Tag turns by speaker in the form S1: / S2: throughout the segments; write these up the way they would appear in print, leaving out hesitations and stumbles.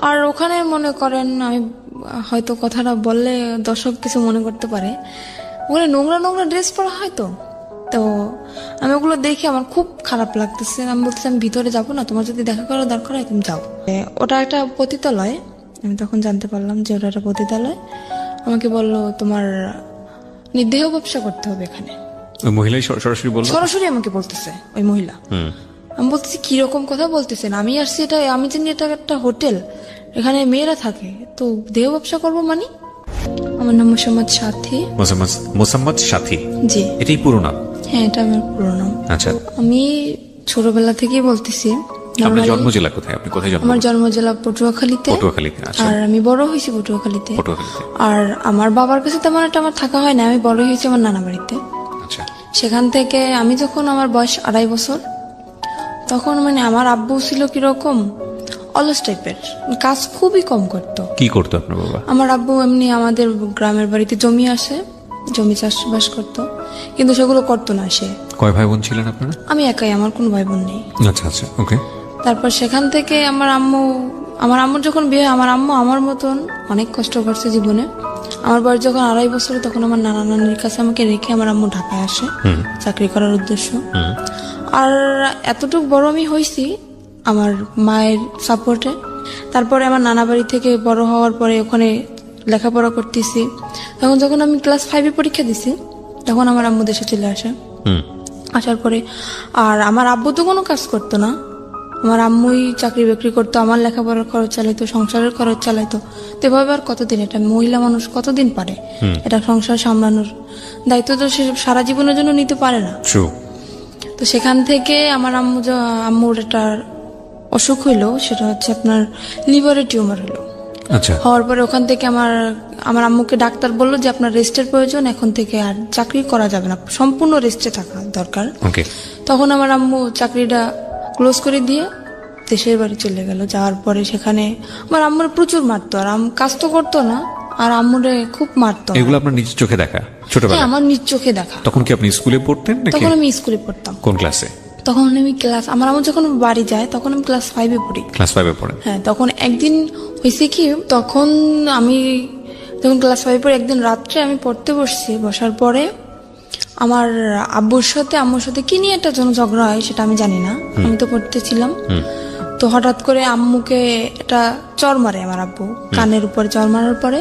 S1: আর ওখানে মনে করেন আমি হয়তো কথাটা বললে দর্শক কিছু মনে করতে পারে, ওখানে নোংরা নোংরা ড্রেস পরা হয় তো তো আমি ওগুলো দেখে আমার খুব খারাপ লাগতেছে। আমি বলতেছি আমি ভিতরে যাবো না, তোমার যদি দেখা করার দরকার হয় তুমি যাও। ওটা একটা পতিতালয়, আমি তখন জানতে পারলাম যে ওটা একটা পতিতালয়। আমাকে বললো তোমার নির্দেহ ব্যবসা করতে হবে এখানে।
S2: ওই মহিলাই সরাসরি
S1: আমাকে বলতেছে ওই মহিলা। আমি বলতেছি কিরকম কথা বলতেছেন, আমি আসছি এটা, আমি জানি এটা একটা হোটেল, এখানে মেয়েরা থাকে, তো দেহ ব্যবসা করবো মানে? আমার নাম মোসাম্মদ সাথী।
S2: মোসাম্মদ সাথী,
S1: জি।
S2: এটাই পুরো নাম?
S1: হ্যাঁ, এটা আমার পুরো নাম।
S2: আচ্ছা,
S1: আমি ছোটবেলা থেকেই বলতেছি।
S2: আপনার জন্ম জেলা কোথায়? আপনি কোথায় জন্ম?
S1: আমার জন্ম জেলা পটুয়াখালীতে।
S2: আচ্ছা।
S1: আর আমি বড় হয়েছি পটুয়াখালীতে। আর আমার বাবার কাছে তেমন একটা আমার থাকা হয় না, আমি বড় হয়েছি আমার নানা বাড়িতে।
S2: আচ্ছা।
S1: সেখান থেকে আমি যখন আমার বয়স 2.5 বছর, তখন মানে আমার আব্বু ছিল কিরকম অলস টাইপের, কাজ খুবই কম করতো।
S2: কি করতো আপনার বাবা?
S1: আমার আব্বু এমনি আমাদের গ্রামের বাড়িতে জমি আসে, জমি চাষবাস করতো, কিন্তু সেগুলো করতো না সে।
S2: কয় ভাই বোন ছিলেন আপনারা?
S1: আমি একাই, আমার কোনো ভাই বোন নেই।
S2: আচ্ছা আচ্ছা, ওকে।
S1: তারপর সেখান থেকে আমার আম্মুর যখন বিয়ে, আমার আম্মু আমার মতন অনেক কষ্ট করছে জীবনে। আমার বয়স যখন 2.5 বছর, তখন আমার নানা নানির কাছে আমাকে রেখে আমার আম্মু ঢাকায় আসে চাকরি করার উদ্দেশ্য। আর এতটুকু বড় আমি হয়েছি আমার মায়ের সাপোর্টে। তারপরে আমার নানা বাড়ি থেকে বড় হওয়ার পরে ওখানে লেখাপড়া করতেছি। তখন যখন আমি ক্লাস 5-এ পরীক্ষা দিছি, তখন আমার আম্মু দেশে চলে আসে। আসার পরে আর আমার আব্বু তো কোনো কাজ করতো না, আমার আম্মুই চাকরি বাকরি করতো, আমার লেখাপড়ার খরচ চালাইতো, সংসারের খরচ চালাইতো। তো এভাবে আর কতদিন, এটা মহিলা মানুষ কতদিন পারে এটা সংসার সামলানোর দায়িত্ব? তো সে সারা জীবনের জন্য নিতে পারে না। তো সেখান থেকে আমার আম্মুর একটা অসুখ হইলো, সেটা হচ্ছে আপনার লিভারের টিউমার হলো।
S2: আচ্ছা।
S1: হওয়ার পরে ওখান থেকে আমার আম্মুকে ডাক্তার বললো যে আপনার রেস্টের প্রয়োজন, এখন থেকে আর চাকরি করা যাবে না, সম্পূর্ণ রেস্টে থাকা দরকার। তখন আমার আম্মু চাকরিটা ক্লোজ করে দিয়ে দেশের বাড়ি চলে গেল। যাওয়ার পরে সেখানে আমার আম্মুর প্রচুর মারতো, আর কাজ তো করতো না, আর আম্মুরে খুব মারতো।
S2: এগুলো আপনার নিজ চোখে দেখা? ছোটবেলায়?
S1: আমার নিজ চোখে দেখা।
S2: তখন কি আপনি স্কুলে পড়তেন নাকি?
S1: তখন আমি স্কুলে পড়তাম।
S2: কোন ক্লাসে?
S1: তখন আমি আমার আম্মু যখন বাড়ি যায় তখন আমি ক্লাস 5-এ পড়ি।
S2: ক্লাস 5-এ পড়েন? হ্যাঁ।
S1: তখন একদিন হয়েছে কি, তখন আমি যখন ক্লাস 5-এ পড়ি, একদিন রাত্রে আমি পড়তে বসছি। বসার পরে আমার আব্মুর সাথে কি নিয়ে একটা ঝগড়া হয় সেটা আমি জানি না, আমি তো পড়তেছিলাম। তো হঠাৎ করে আম্মুকে একটা চর মারে আমার আব্বু, কানের উপরে চর মারার পরে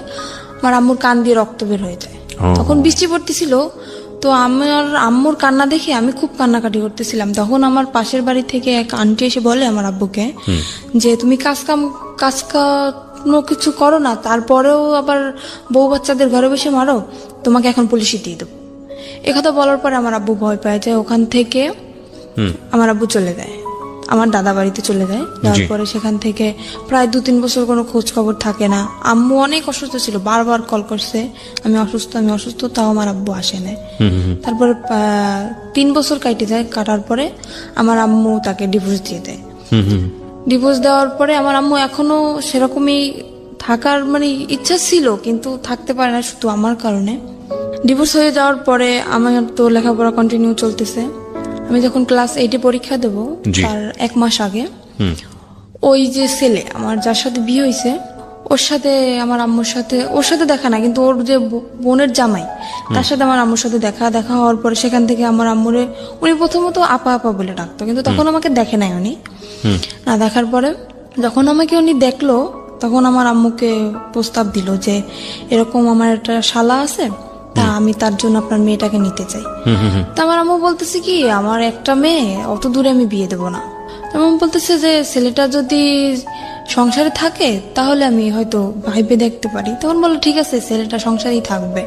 S1: আমার আম্মুর কান দিয়ে রক্ত বের হয়ে যায়। তখন বৃষ্টি পড়তেছিল, তো আমার আম্মুর কান্না দেখে আমি খুব কান্নাকাটি করতেছিলাম। তখন আমার পাশের বাড়ি থেকে এক আন্টি এসে বলে আমার আব্বুকে যে তুমি কাজ কোনো কিছু করো না, তারপরেও আবার বউ বাচ্চাদের ঘরে বসে মারো, তোমাকে এখন পুলিশে দিয়ে দেবো। একথা বলার পরে আমার আব্বু ভয় পায় যায়। ওখান থেকে আমার আব্বু চলে যায়, আমার দাদা বাড়িতে চলে যায়। যাওয়ার পরে সেখান থেকে প্রায় 2-3 বছর কোনো খোঁজ খবর থাকে না। আম্মু অনেক অসুস্থ ছিল, বারবার কল করছে আমি অসুস্থ, তাও আমার আব্বু আসে না। তারপরে 3 বছর কাটার পরে আমার আম্মু তাকে ডিভোর্স দিয়ে দেয়। ডিভোর্স দেওয়ার পরে আমার আম্মু এখনো সেরকমই থাকার মানে ইচ্ছা ছিল, কিন্তু থাকতে পারে না শুধু আমার কারণে। ডিভোর্স হয়ে যাওয়ার পরে আমার তো লেখাপড়া কন্টিনিউ চলতেছে। আমি যখন ক্লাস 8-এ পরীক্ষা দেব, তার 1 মাস আগে ওই যে ছেলে আমার যার সাথে বিয়ে হয়েছে, ওর সাথে আমার আম্মুর সাথে, ওর সাথে দেখা না, কিন্তু ওর যে বোনের জামাই, তার সাথে আমার আম্মুর সাথে দেখা হওয়ার পরে সেখান থেকে আমার আম্মুরে উনি প্রথমত আপা বলে ডাকতো, কিন্তু তখন আমাকে দেখে নাই উনি। না দেখার পরে যখন আমাকে উনি দেখলো, তখন আমার আম্মুকে প্রস্তাব দিল যে এরকম আমার একটা শালা আছে, তা আমি তার জন্য আপনার মেয়েটাকে নিতে চাই। তা আমার আম্মু বলতেছে কি, আমার একটা মেয়ে, অত দূরে আমি বিয়ে দেবো না। আমার বলতেছে যে ছেলেটা যদি সংসারে থাকে তাহলে আমি হয়তো ভাইবে দেখতে পারি। তখন বললো ঠিক আছে, ছেলেটা সংসারেই থাকবে।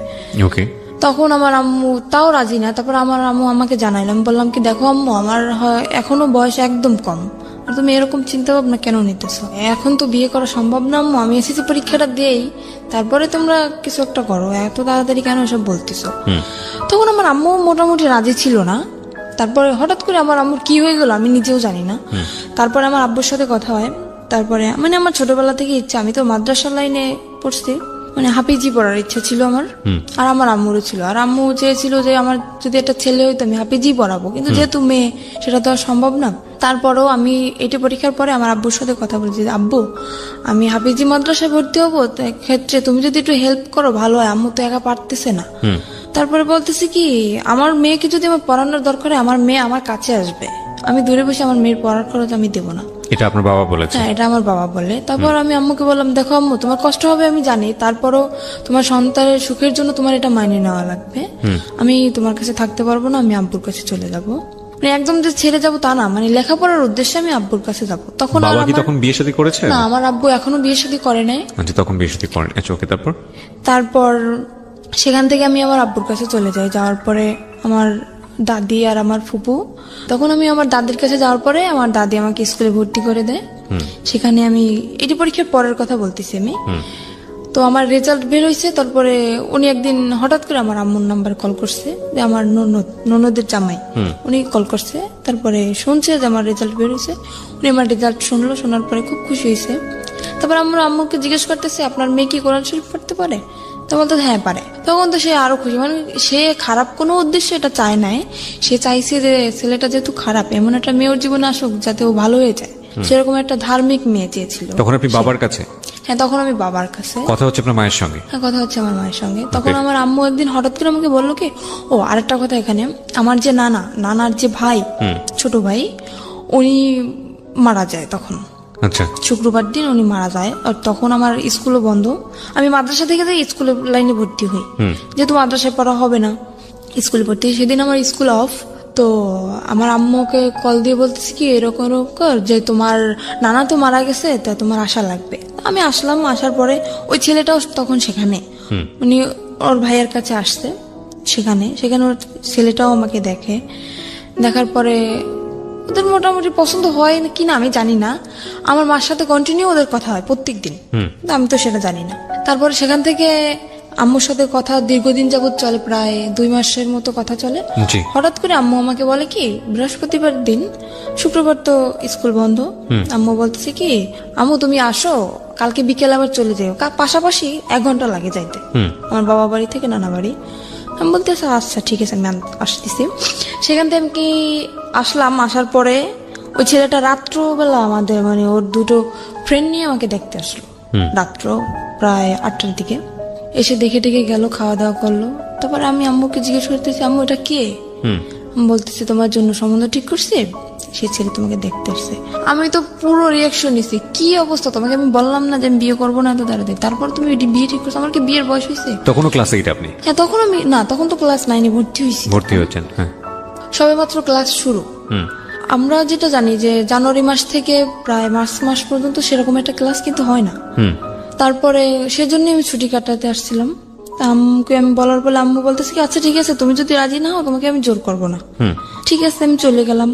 S1: তখন আমার আম্মু তাও রাজি না। তারপর আমার আম্মু আমাকে জানাইলাম, বললাম কি দেখো আম্মু, আমার এখনো বয়স একদম কম, আর তুমি এরকম চিন্তা ভাবনা কেন নিতেছো? এখন তো বিয়ে করা সম্ভব না আম্মু, আমি এসএসসি পরীক্ষাটা দেই, তারপরে তোমরা কিছু একটা করো, এত তাড়াতাড়ি কেন এসব বলতেছো? তখন আমার আম্মু মোটামুটি রাজি ছিল না। তারপরে হঠাৎ করে আমার আম্মুর কি হয়ে গেল আমি নিজেও জানি না। তারপরে আমার আব্বুর সাথে কথা হয়। তারপরে মানে আমার ছোটবেলা থেকে ইচ্ছা, আমি তো মাদ্রাসা লাইনে পড়ছি, মানে হাফিজি পড়ার ইচ্ছা ছিল আমার, আর আমার আম্মুরও ছিল। আর আম্মু চেয়েছিল যে আমার যদি একটা ছেলে হইতো আমি হাফিজি পড়াবো, কিন্তু যেহেতু মেয়ে সেটা তো আর সম্ভব না। তারপরও আমি এটি পরীক্ষার পরে আমার আব্বুর সাথে কথা বলেছি, আব্বু আমি হাফিজি মাদ্রাসায় ভর্তি হবো, তো ক্ষেত্রে তুমি যদি একটু হেল্প করো ভালো হয়, আম্মু তো একা পারতেছে না। তারপরে বলতেছি কি, আমার মেয়েকে যদি আমার পড়ানোর দরকার হয় আমার মেয়ে আমার কাছে আসবে, আমি দূরে বসে আমার মেয়ের পড়ার খরচ আমি দেবো না।
S2: এটা আপনার বাবা বলেছে?
S1: হ্যাঁ, এটা আমার বাবা বলে। তারপর আমি আম্মুকে বললাম, দেখো আম্মু তোমার কষ্ট হবে আমি জানি, তারপরও তোমার সন্তানের সুখের জন্য তোমার এটা মাইনে নেওয়া লাগবে, আমি তোমার কাছে থাকতে পারবো না, আমি আব্বুর কাছে চলে যাবো। মানে একদম যে ছেড়ে যাবো তা না, মানে লেখাপড়ার উদ্দেশ্যে আমি আব্বুর কাছে যাবো। তখন
S2: বাবা কি তখন বিয়ে শাদী করেছে?
S1: না, আমার আব্বু এখনো বিয়ে শাদী করে নাই।
S2: আচ্ছা, তখন বিয়ে শাদী করেন। আচ্ছা, ওকে। তারপর
S1: সেখান থেকে আমি আমার আব্বুর কাছে চলে যাই। যাওয়ার পরে আমার দাদি আর আমার ফুপু, তখন আমি আমার দাদির কাছে যাওয়ার পরে আমার দাদি আমাকে স্কুলে ভর্তি করে দেয়। সেখানে আমি এটি পরীক্ষার পরের কথা বলতেছি আমি। তো আমার রেজাল্ট বের হয়েছে, তারপরে উনি একদিন হঠাৎ করে আমার আম্মুর নাম্বার কল করছে, যে আমার ননদের জামাই, উনি কল করছে। তারপরে শুনছে যে আমার রেজাল্ট বের হয়েছে, উনি আমার রেজাল্ট শুনলো, শোনার পরে খুব খুশি হয়েছে। তারপর আমরা আম্মুকে জিজ্ঞেস করতেছে আপনার মেয়ে কি কোরআন শরীফ পড়তে পারে? তো বলতো হ্যাঁ পারে। তখন তো সে আরো খুশি, মানে সে খারাপ কোনো উদ্দেশ্যে এটা চায় নাই, সে চাইছে যে ছেলেটা যেহেতু খারাপ, এমন একটা মেয়ের জীবনে আসুক যাতে ও ভালো হয়ে যায়, সেরকম একটা ধার্মিক মেয়ে চেয়েছিল।
S2: তখন আপনি বাবার কাছে?
S1: হ্যাঁ, তখন আমি বাবার কাছে।
S2: কথা হচ্ছে আপনার মায়ের সঙ্গে?
S1: হ্যাঁ, কথা হচ্ছে আমার মায়ের সঙ্গে। তখন আমার আম্মু একদিন হঠাৎ করে আমাকে বললো কি, ও আরেকটা কথা, এখানে আমার যে নানার যে ভাই, ছোট ভাই, উনি মারা যায় তখন।
S2: আচ্ছা,
S1: শুক্রবার দিন উনি মারা যায়। আর তখন আমার স্কুলও বন্ধ, আমি মাদ্রাসা থেকে যাই স্কুলের লাইনে ভর্তি হই, যেহেতু মাদ্রাসায় পড়া হবে না, স্কুলে ভর্তি। সেদিন আমার স্কুল অফ। তো আমার আম্মুকে কল দিয়ে বলতেছি কি এরকম এরকম যে তোমার নানা তো মারা গেছে, তা তোমার আসা লাগবে। আমি আসলাম, আসার পরে ওই ছেলেটাও তখন সেখানে, উনি ওর ভাইয়ের কাছে আসছে, সেখানে ওর ছেলেটাও আমাকে দেখে। দেখার পরে ওদের মোটামুটি পছন্দ হয় কিনা আমি জানি না, আমার মার সাথে কন্টিনিউ ওদের কথা হয় প্রত্যেক দিন, আমি তো সেটা জানি না। তারপরে সেখান থেকে আম্মুর সাথে কথা দীর্ঘদিন যাবত চলে, প্রায় 2 মাসের মতো কথা চলে। হঠাৎ করে আম্মু আমাকে বলে কি, বৃহস্পতিবার দিন, শুক্রবার তো স্কুল বন্ধ, আম্মু বলতেছে কি, আম্মু তুমি আসো, কালকে বিকেল আবার চলে যাও, পাশাপাশি 1 ঘন্টা লাগে যাইতে আমার বাবা বাড়ি থেকে নানা বাড়ি। আমি বলতেছি আচ্ছা ঠিক আছে আমি আসতেছি। সেখান থেকে আমি আসলাম। আসার পরে ওই ছেলেটা রাত্রবেলা আমাদের মানে ওর 2টো ফ্রেন্ড নিয়ে আমাকে দেখতে আসলো, রাত্র প্রায় 8টার দিকে এসে দেখে গেল, খাওয়া দাওয়া করলো। তারপরে আমি আম্মুকে জিজ্ঞেস করতেছি, আম্মু এটা কে? বলতেছি তোমার জন্য সম্বন্ধ ঠিক করছে, সে ছেলে তোমাকে দেখতে আসছে। আমি তো পুরো রিয়াকশন নিছি, কি অবস্থা, তোমাকে আমি বললাম না যে আমি বিয়ে করবো না, তো দাঁড়াতে, তারপর তুমি বিয়ে ঠিক করছো, আমার কি বিয়ের বয়স হয়েছে?
S2: তখনও ক্লাস 8 আপনি?
S1: হ্যাঁ, তখন আমি না, তখন তো ক্লাস 9-এ ভর্তি হয়েছেন। হ্যাঁ, সবে মাত্র ক্লাস শুরু। আমরা যেটা জানি যে জানুয়ারি মাস থেকে প্রায় মার্চ মাস পর্যন্ত সেরকম একটা ক্লাস কিন্তু হয় না। তারপরে সেজন্য আমি ছুটি কাটাতে আসছিলাম। আম্মুকে আমি বলার পরে আম্মু বলতেছে কি আচ্ছা ঠিক আছে, তুমি যদি রাজি না হও তোমাকে আমি জোর করবো না। ঠিক আছে, আমি চলে গেলাম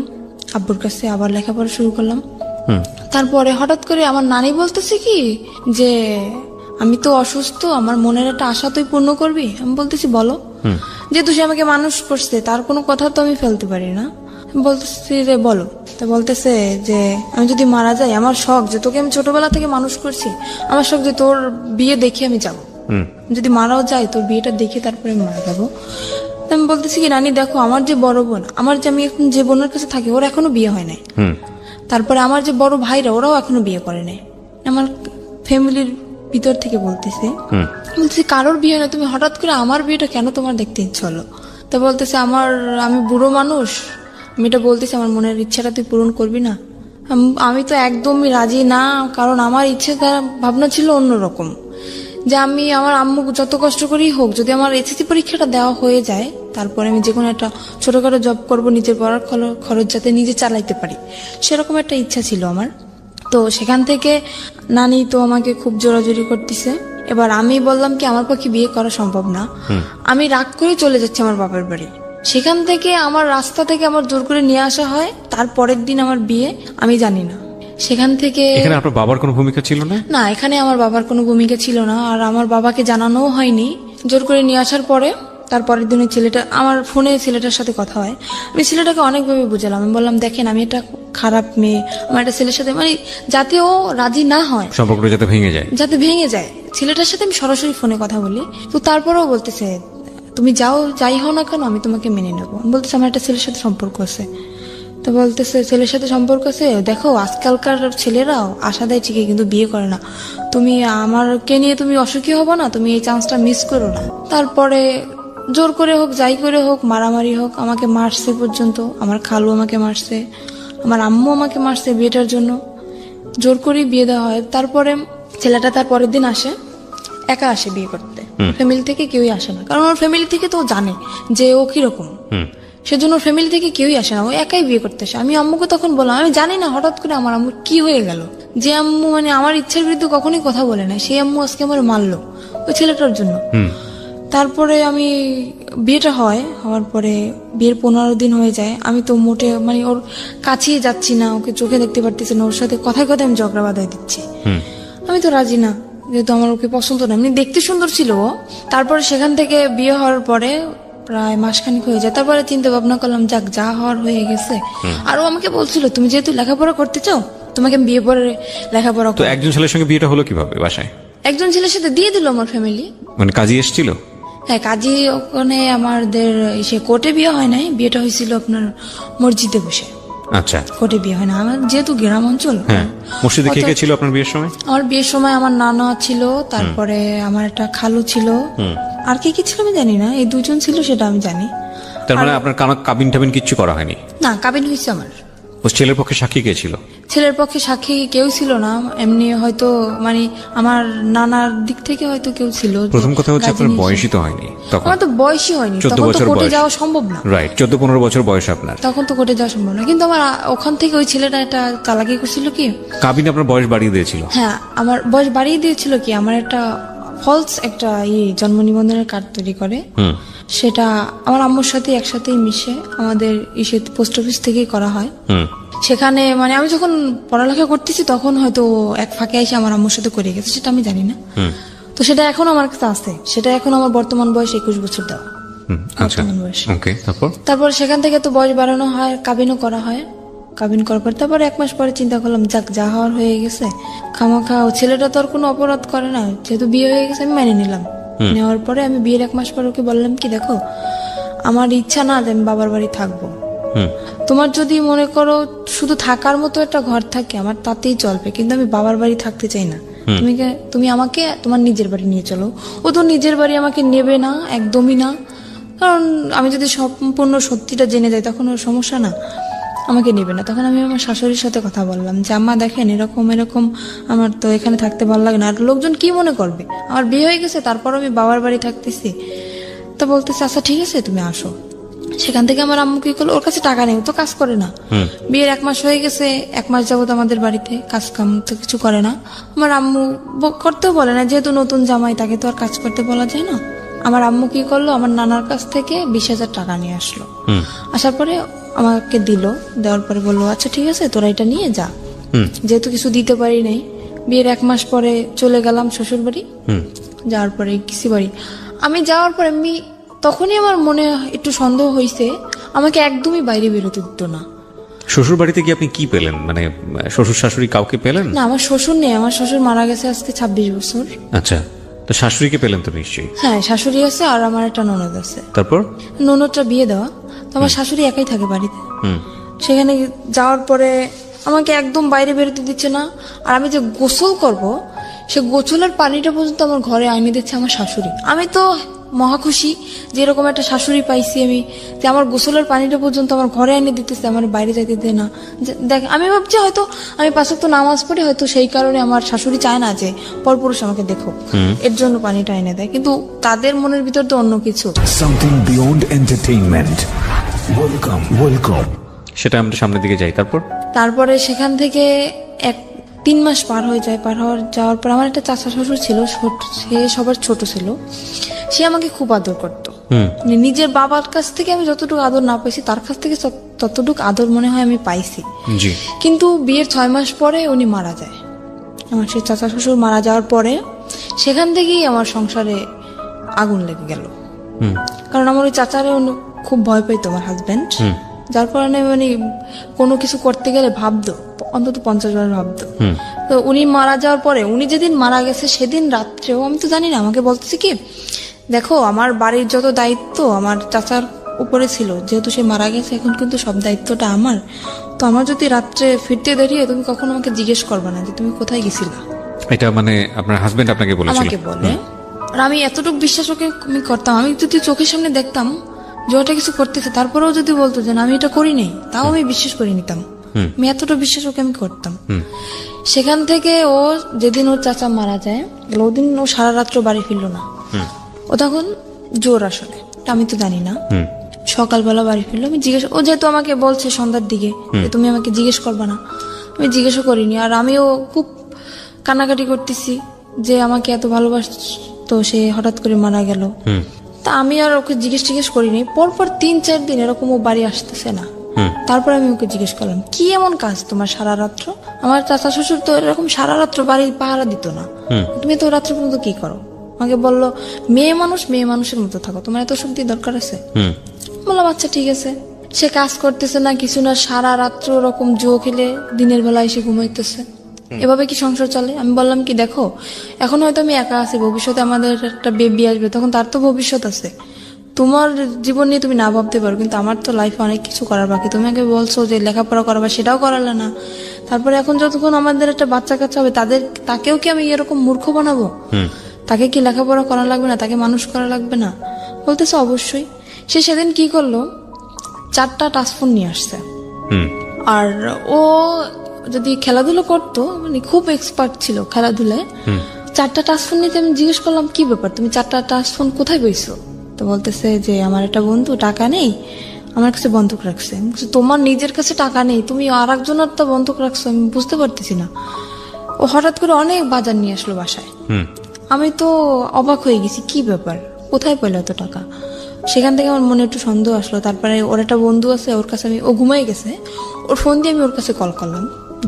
S1: আব্বুর কাছে, আবার লেখাপড়া শুরু করলাম। তারপরে হঠাৎ করে আমার নানি বলতেছে কি যে আমি তো অসুস্থ, আমার মনের একটা আশা তুই পূর্ণ করবি। আমি বলতেছি বলো। যেহেতু সে আমাকে মানুষ করছে, তার কোনো কথা তো আমি ফেলতে পারি না। বলতেছি রে বলো। তা বলতেছে যে আমি যদি মারা যাই, আমার শখ যে তোকে আমি ছোটবেলা থেকে মানুষ করছি, আমার শখ যে তোর বিয়ে দেখে আমি যাবো, যদি মারাও যাই তোর বিয়েটা দেখে তারপরে আমি মারা যাবো। আমি বলতেছি কি রানী দেখো, আমার যে বড় বোন, আমার যে আমি এখন যে বোনের কাছে থাকি, ওর এখনো বিয়ে হয় নাই। তারপরে আমার যে বড় ভাইরা, ওরাও এখনো বিয়ে করে নাই। আমার ফ্যামিলির ভিতর থেকে বলতেছি কারোর বিয়ে না, তুমি হঠাৎ করে আমার বিয়েটা কেন তোমার দেখতে ইচ্ছে হলো? তা বলতেছে আমি বুড়ো মানুষ, আমি এটা বলতেছি আমার মনের ইচ্ছাটা তুই পূরণ করবি না। আমি তো একদমই রাজি না, কারণ আমার ইচ্ছে ভাবনা ছিল অন্যরকম, যে আমি আমার আম্মু যত কষ্ট করেই হোক, যদি আমার এসএসসি পরীক্ষাটা দেওয়া হয়ে যায়, তারপরে আমি যে কোনো একটা ছোটখাটো জব করব, নিজের পড়ার খরচ যাতে নিজে চালাইতে পারি, সেরকম একটা ইচ্ছা ছিল আমার। তো সেখান থেকে নানি তো আমাকে খুব জোরাজোরি করতেছে। এবার আমি বললাম কি আমার পক্ষে বিয়ে করা সম্ভব না, আমি রাগ করে চলে যাচ্ছি আমার বাবার বাড়ি। সেখান থেকে আমার রাস্তা থেকে আমার জোর করে নিয়ে আসা হয়, তারপরের দিন আমার বিয়ে। আমি জানি না সেখান থেকে
S2: এখানে আপনার বাবার কোনো ভূমিকা ছিল না?
S1: না, এখানে আমার বাবার কোনো ভূমিকা ছিল না, আর আমার বাবাকে জানানোও হয়নি। জোর করে নিয়ে আসার পরে তারপরের দিন ওই ছেলেটা আমার ফোনে ছেলেটার সাথে কথা হয়। আমি ছেলেটাকে অনেকভাবে বুঝালাম, আমি বললাম দেখেন আমি একটা খারাপ মেয়ে, আমার একটা ছেলের সাথে মানে যাতে ও রাজি না হয়,
S2: সম্পর্কটা যাতে ভেঙে যায়।
S1: যাতে ভেঙে যায়, ছেলেটার সাথে আমি সরাসরি ফোনে কথা বলি। তো তারপরেও বলতেছে তুমি যাই হও না কেন আমি তোমাকে মেনে নেবো। বলতেছে আমার একটা ছেলের সাথে সম্পর্ক আছে। তো বলতেছে ছেলের সাথে সম্পর্ক আছে, দেখো আজকালকার ছেলেরাও আশা দেয় ঠিকই কিন্তু বিয়ে করে না, তুমি আমারকে নিয়ে তুমি অসুখী হবো না, তুমি এই চান্সটা মিস করো না। তারপরে জোর করে হোক যাই করে হোক মারামারি হোক আমাকে মারছে পর্যন্ত, আমার খালু আমাকে মারছে, আমার আম্মু আমাকে মারছে বিয়েটার জন্য, জোর করে বিয়ে দেওয়া হয়। তারপরে ছেলেটা তার পরের দিন আসে, একা আসে বিয়ে করতে, ফ্যামিলি থেকে কেউই আসে না, কারণ ওর ফ্যামিলি থেকে তো জানে যে ও কিরকম, সেজন্য ফ্যামিলি থেকে কেউই আসে না, ও একাই বিয়ে করতে আসে। আমি আম্মুকে তখন বললাম আমি জানি না হঠাৎ করে আমার আম্মু কি হয়ে গেল, যে আম্মু মানে আমার ইচ্ছার বিরুদ্ধে কখনোই কথা বলে না, সেই আম্মু আজকে আমার মারলো ওই ছেলেটার জন্য। তারপরে আমি বিয়েটা হওয়ার পরে বিয়ের 15 দিন হয়ে যায়, আমি তো মোটে মানে ওর কাছেই যাচ্ছি না, ওকে চোখে দেখতে পারতেছি না, ওর সাথে কথায় কথায় আমি ঝগড়া বাঁধাই দিচ্ছি। আমি তো রাজি না, যেহেতু আমার ওকে পছন্দ না, এমনি দেখতে সুন্দর ছিল ও। তারপরে সেখান থেকে বিয়ে হওয়ার পরে প্রায় মাসখানিক হয়ে যায়, তারপরে চিন্তা ভাবনা করলাম যাক যা হওয়ার হয়ে গেছে। আর ও আমাকে বলছিল তুমি যেহেতু লেখাপড়া করতে চাও তোমাকে আমি বিয়ে পরে লেখাপড়া।
S2: তো একজন ছেলের সঙ্গে বিয়েটা হলো কিভাবে বাসায়?
S1: একজন ছেলের সাথে দিয়ে দিল আমার ফ্যামিলি।
S2: মানে কাজী এসেছিল?
S1: হ্যাঁ কাজী, ওখানে আমাদের সে কোর্টে বিয়ে হয় নাই, বিয়েটা হয়েছিল আপনার মসজিদে বসে।
S2: আচ্ছা,
S1: কোর্টে বিয়ে হয় না, আমার যেহেতু গ্রাম অঞ্চল।
S2: হ্যাঁ, মসজিদে কে কে ছিল আপনার বিয়ের সময়?
S1: আমার বিয়ের সময় আমার নানা ছিল, তারপরে আমার একটা খালু ছিল, আর কে কি ছিল আমি জানি না, এই দুজন ছিল সেটা আমি জানি।
S2: তার মানে আপনার কাবিন টাবিন কিচ্ছু করা হয়নি?
S1: না, কাবিন হয়েছে আমার।
S2: ও ছেলের পক্ষে সাক্ষী কে ছিল?
S1: ছেলের পক্ষে সাক্ষী কেউ ছিল না, এমনি হয়তো মানে আমার নানার দিক থেকে হয়তো কেউ ছিল।
S2: প্রথম কথা হচ্ছে আপনার বয়সই তো হয়নি তখন।
S1: আমার তো বয়সই হয়নি,
S2: 14
S1: তখন তো
S2: বছর
S1: কোর্টে
S2: বয়স।
S1: যাওয়া সম্ভব না।
S2: রাইট, 14-15 বছর বয়স আপনার,
S1: তখন তো কোর্টে যাওয়া সম্ভব না। কিন্তু আমার ওখান থেকে ওই ছেলেটা একটা চালাকি করছিল কি,
S2: কাবিন আপনার বয়স বাড়িয়ে দিয়েছিল?
S1: হ্যাঁ, আমার বয়স বাড়িয়ে দিয়েছিল কি, আমার একটা ফলস একটা জন্ম নিবন্ধনের কার্ড তৈরি করে, সেটা আমার আম্মুর সাথে একসাথেই মিশে আমাদের পোস্ট অফিস থেকেই করা হয়। সেখানে মানে আমি যখন পড়ালেখা করতেছি তখন হয়তো এক ফাঁকে এসে আমার আম্মুর সাথে করে গেছে, সেটা আমি জানি না। তো সেটা এখন আমার কাছে আছে, সেটা এখন আমার বর্তমান বয়স 21 বছর দেওয়া। তারপর সেখান থেকে তো বয়স বাড়ানো হয়, কাবিনও করা হয়। কাবিন করার পর তারপরে 1 মাস পরে চিন্তা করলাম যাক যা হওয়ার হয়ে গেছে, খামাখা ও ছেলেটা তো আর কোনো অপরাধ করে না, যেহেতু বিয়ে হয়ে গেছে আমি মেনে নিলাম। নেওয়ার পরে আমি বিয়ের 1 মাস পর ওকে বললাম কি দেখো আমার ইচ্ছা না যে আমি বাবার বাড়ি থাকবো, তোমার যদি মনে করো শুধু থাকার মতো একটা ঘর থাকে আমার তাতেই চলবে, কিন্তু আমি বাবার বাড়ি থাকতে চাই না, তুমি আমাকে তোমার নিজের বাড়ি নিয়ে চলো। ও তো নিজের বাড়ি আমাকে নেবে না, একদমই না, কারণ আমি যদি সম্পূর্ণ সত্যিটা জেনে যাই তখন ওর সমস্যা না, আমাকে নেবে না। তখন আমি আমার শাশুড়ির সাথে কথা বললাম যে আম্মা দেখেন এরকম আমার তো এখানে থাকতে ভালো লাগে না, আর লোকজন কি মনে করবে, আমার বিয়ে হয়ে গেছে তারপর আমি বাবার বাড়ি থাকতেছি। তো বলতেছে আচ্ছা ঠিক আছে তুমি আসো। সেখান থেকে আমার আম্মু কি করলো, ওর কাছে টাকা নেই, তো কাজ করে না, বিয়ের 1 মাস হয়ে গেছে, 1 মাস যাবত আমাদের বাড়িতে কাজ কাম তো কিছু করে না। আমার আম্মু করতেও বলে না, যেহেতু নতুন জামাই তাকে তো আর কাজ করতে বলা যায় না। আমার আম্মু কি করলো, আমার নানার কাছ থেকে 20,000 টাকা নিয়ে আসলো, আসার পরে আমাকে দিল, দেওয়ার পরে বললো আচ্ছা ঠিক আছে তোরা এটা নিয়ে যা, যেহেতু কিছু দিতে পারি নাই। বিয়ের 1 মাস পরে চলে গেলাম শ্বশুর বাড়ি, যাওয়ার পরে কিসি বাড়ি আমি যাওয়ার পরে আমি তখনই আমার মনে একটু সন্দেহ হয়েছে, আমাকে একদমই বাইরে বেরোতে দিত না।
S2: শ্বশুর বাড়িতে কি আপনি কি পেলেন, মানে শ্বশুর শাশুড়ি কাউকে পেলেন?
S1: না, আমার শ্বশুর নেই, আমার শ্বশুর মারা গেছে আজকে 26 বছর।
S2: আচ্ছা, তো শাশুড়িকে পেলেন তো নিশ্চয়ই?
S1: হ্যাঁ, শাশুড়ি আছে আর আমার একটা ননদ আছে।
S2: তারপর
S1: ননদটা বিয়ে দেওয়া, তো আমার শাশুড়ি একাই থাকে বাড়িতে। সেখানে যাওয়ার পরে আমাকে একদম বাইরে বেরোতে দিচ্ছে না, আর আমি যে গোসল করব সে গোসলের পানিটা পর্যন্ত আমার ঘরে আইনে দিচ্ছে আমার শাশুড়ি। আমি তো মহা খুশি যে এরকম একটা শাশুড়ি পাইছি আমি, যে আমার গোসলের পানিটা পর্যন্ত আমার ঘরে এনে দিতেছে, আমার বাইরে যাইতে দেয় না। দেখ আমি ভাবছি হয়তো আমি 5 ওয়াক্ত নামাজ পড়ি, হয়তো সেই কারণে আমার শাশুড়ি চায় না যে পরপুরুষ আমাকে দেখো, এর জন্য পানিটা এনে দেয়, কিন্তু তাদের মনের ভিতর তো অন্য কিছু।
S3: Something beyond entertainment. Welcome.
S2: সেটা আমরা সামনের দিকে যাই।
S1: তারপরে সেখান থেকে 3 মাস পার হয়ে যায়, যাওয়ার পর আমার একটা চাচা শ্বশুর ছিল, সে সবার ছোট ছিল, সে আমাকে খুব আদর করতো। নিজের বাবার কাছ থেকে আমি যতটুকু আদর না পাইছি তার কাছ থেকে ততটুকু আদর মনে হয় আমি পাইছি। কিন্তু বিয়ের 6 মাস পরে উনি মারা যায়, আমার সেই চাচা শ্বশুর মারা যাওয়ার পরে সেখান থেকেই আমার সংসারে আগুন লেগে গেল। কারণ আমার ওই চাচারে খুব ভয় পাইতো আমার হাজবেন্ড, যার কারণে মানে কোনো কিছু করতে গেলে ভাবতো, অন্তত 50 বার ভাবতো। তো উনি মারা যাওয়ার পরে, উনি যেদিন মারা গেছে সেদিন রাত্রেও, আমি তো জানি না, আমাকে বলতেছে কি, দেখো আমার বাড়ির যত দায়িত্ব আমার চাচার উপরে ছিল, যেহেতু সে মারা গেছে এখন কিন্তু সব দায়িত্বটা আমার। তো আমার যদি রাত্রে ফিরতে দাঁড়িয়ে তুমি কখনো আমাকে জিজ্ঞেস করবে না যে তুমি কোথায় গেছিলা।
S2: এটা মানে আপনার হাজবেন্ড আপনাকে বলেছিল?
S1: আমাকে বলে। আর আমি এতটুকু বিশ্বাস ওকে আমি করতাম, আমি যদি চোখের সামনে দেখতাম যে ওটা কিছু করতেছে, তারপরেও যদি বলতো যে না আমি এটা করি নাই, তাও আমি বিশ্বাস করে নিতাম। আমি এতটা বিশ্বাস ওকে আমি করতাম। সেখান থেকে ও যেদিন ওর চাচা মারা যায়, ওদিন ও সারা রাত্র বাড়ি ফিরলো না। ও তখন জোর আসলে, আমি তো জানি না। সকালবেলা বাড়ি ফিরলো, আমি জিজ্ঞেস, ও যেহেতু আমাকে বলছে সন্ধ্যার দিকে যে তুমি আমাকে জিজ্ঞেস করবা না, আমি জিজ্ঞেসও করিনি। আর আমিও খুব কান্নাকাটি করতেছি যে আমাকে এত ভালোবাসতো, সে হঠাৎ করে মারা গেল। তা আমি আর ওকে জিজ্ঞেস করিনি। পরপর 3-4 দিন এরকম ও বাড়ি আসতেছে না। তারপর আমি ওকে জিজ্ঞেস করলাম, কি এমন কাজ তোমার সারা রাত্র? আমার চাচা শ্বশুর তো এরকম সারা রাত্র বাড়ি পাহারা দিত না, তুমি তো রাত্র পর্যন্ত কি করো? আমাকে বললো, মেয়ে মানুষের মতো থাকো, তোমার এত শক্তি দরকার আছে? বললাম আচ্ছা ঠিক আছে। সে কাজ করতেছে না কিছু না, সারা রাত্র ওরকম জুয়ো খেলে দিনের বেলা এসে ঘুমাইতেছে। এভাবে কি সংসার চলে? আমি বললাম কি, দেখো এখন হয়তো আমি একা আছি, ভবিষ্যতে আমাদের একটা বেবি আসবে, তখন তার তো ভবিষ্যৎ আছে। তোমার জীবন নিয়ে তুমি না ভাবতে পারো, কিন্তু আমার তো লাইফে অনেক কিছু করার বাকি। তুমি আগে বলছো যে লেখাপড়া করাবা, সেটাও করালে না। তারপরে এখন যতক্ষণ আমাদের একটা বাচ্চা কাচ্চা হবে, তাকেও কি আমি এরকম মূর্খ বানাবো? তাকে কি লেখাপড়া করা লাগবে না? তাকে মানুষ করা লাগবে না? বলতেছে অবশ্যই। সে সেদিন কি করলো, 4টা টাচফোন নিয়ে আসছে। আর ও যদি খেলাধুলো করতো, মানে খুব এক্সপার্ট ছিল খেলাধুলায়, 4টা টাচফোন নিতে আমি জিজ্ঞেস করলাম কি ব্যাপার, তুমি 4টা টাচফোন কোথায় পেয়েছো? তো বলতেছে যে আমার একটা বন্ধু টাকা নেই, আমার কাছে বন্ধক রাখছে। তোমার নিজের কাছে টাকা নেই, তুমি আর একজনের তো বন্ধক রাখছো, আমি বুঝতে পারতেছি না। ও হঠাৎ করে অনেক বাজার নিয়ে আসলো বাসায়। আমি তো অবাক হয়ে গেছি, কি ব্যাপার, কোথায় পেলো এত টাকা? সেখান থেকে আমার মনে একটু সন্দেহ আসলো। তারপরে ওর একটা বন্ধু আছে, ওর কাছে ও ঘুমাই গেছে, ওর ফোন দিয়ে আমি ওর কাছে কল করলাম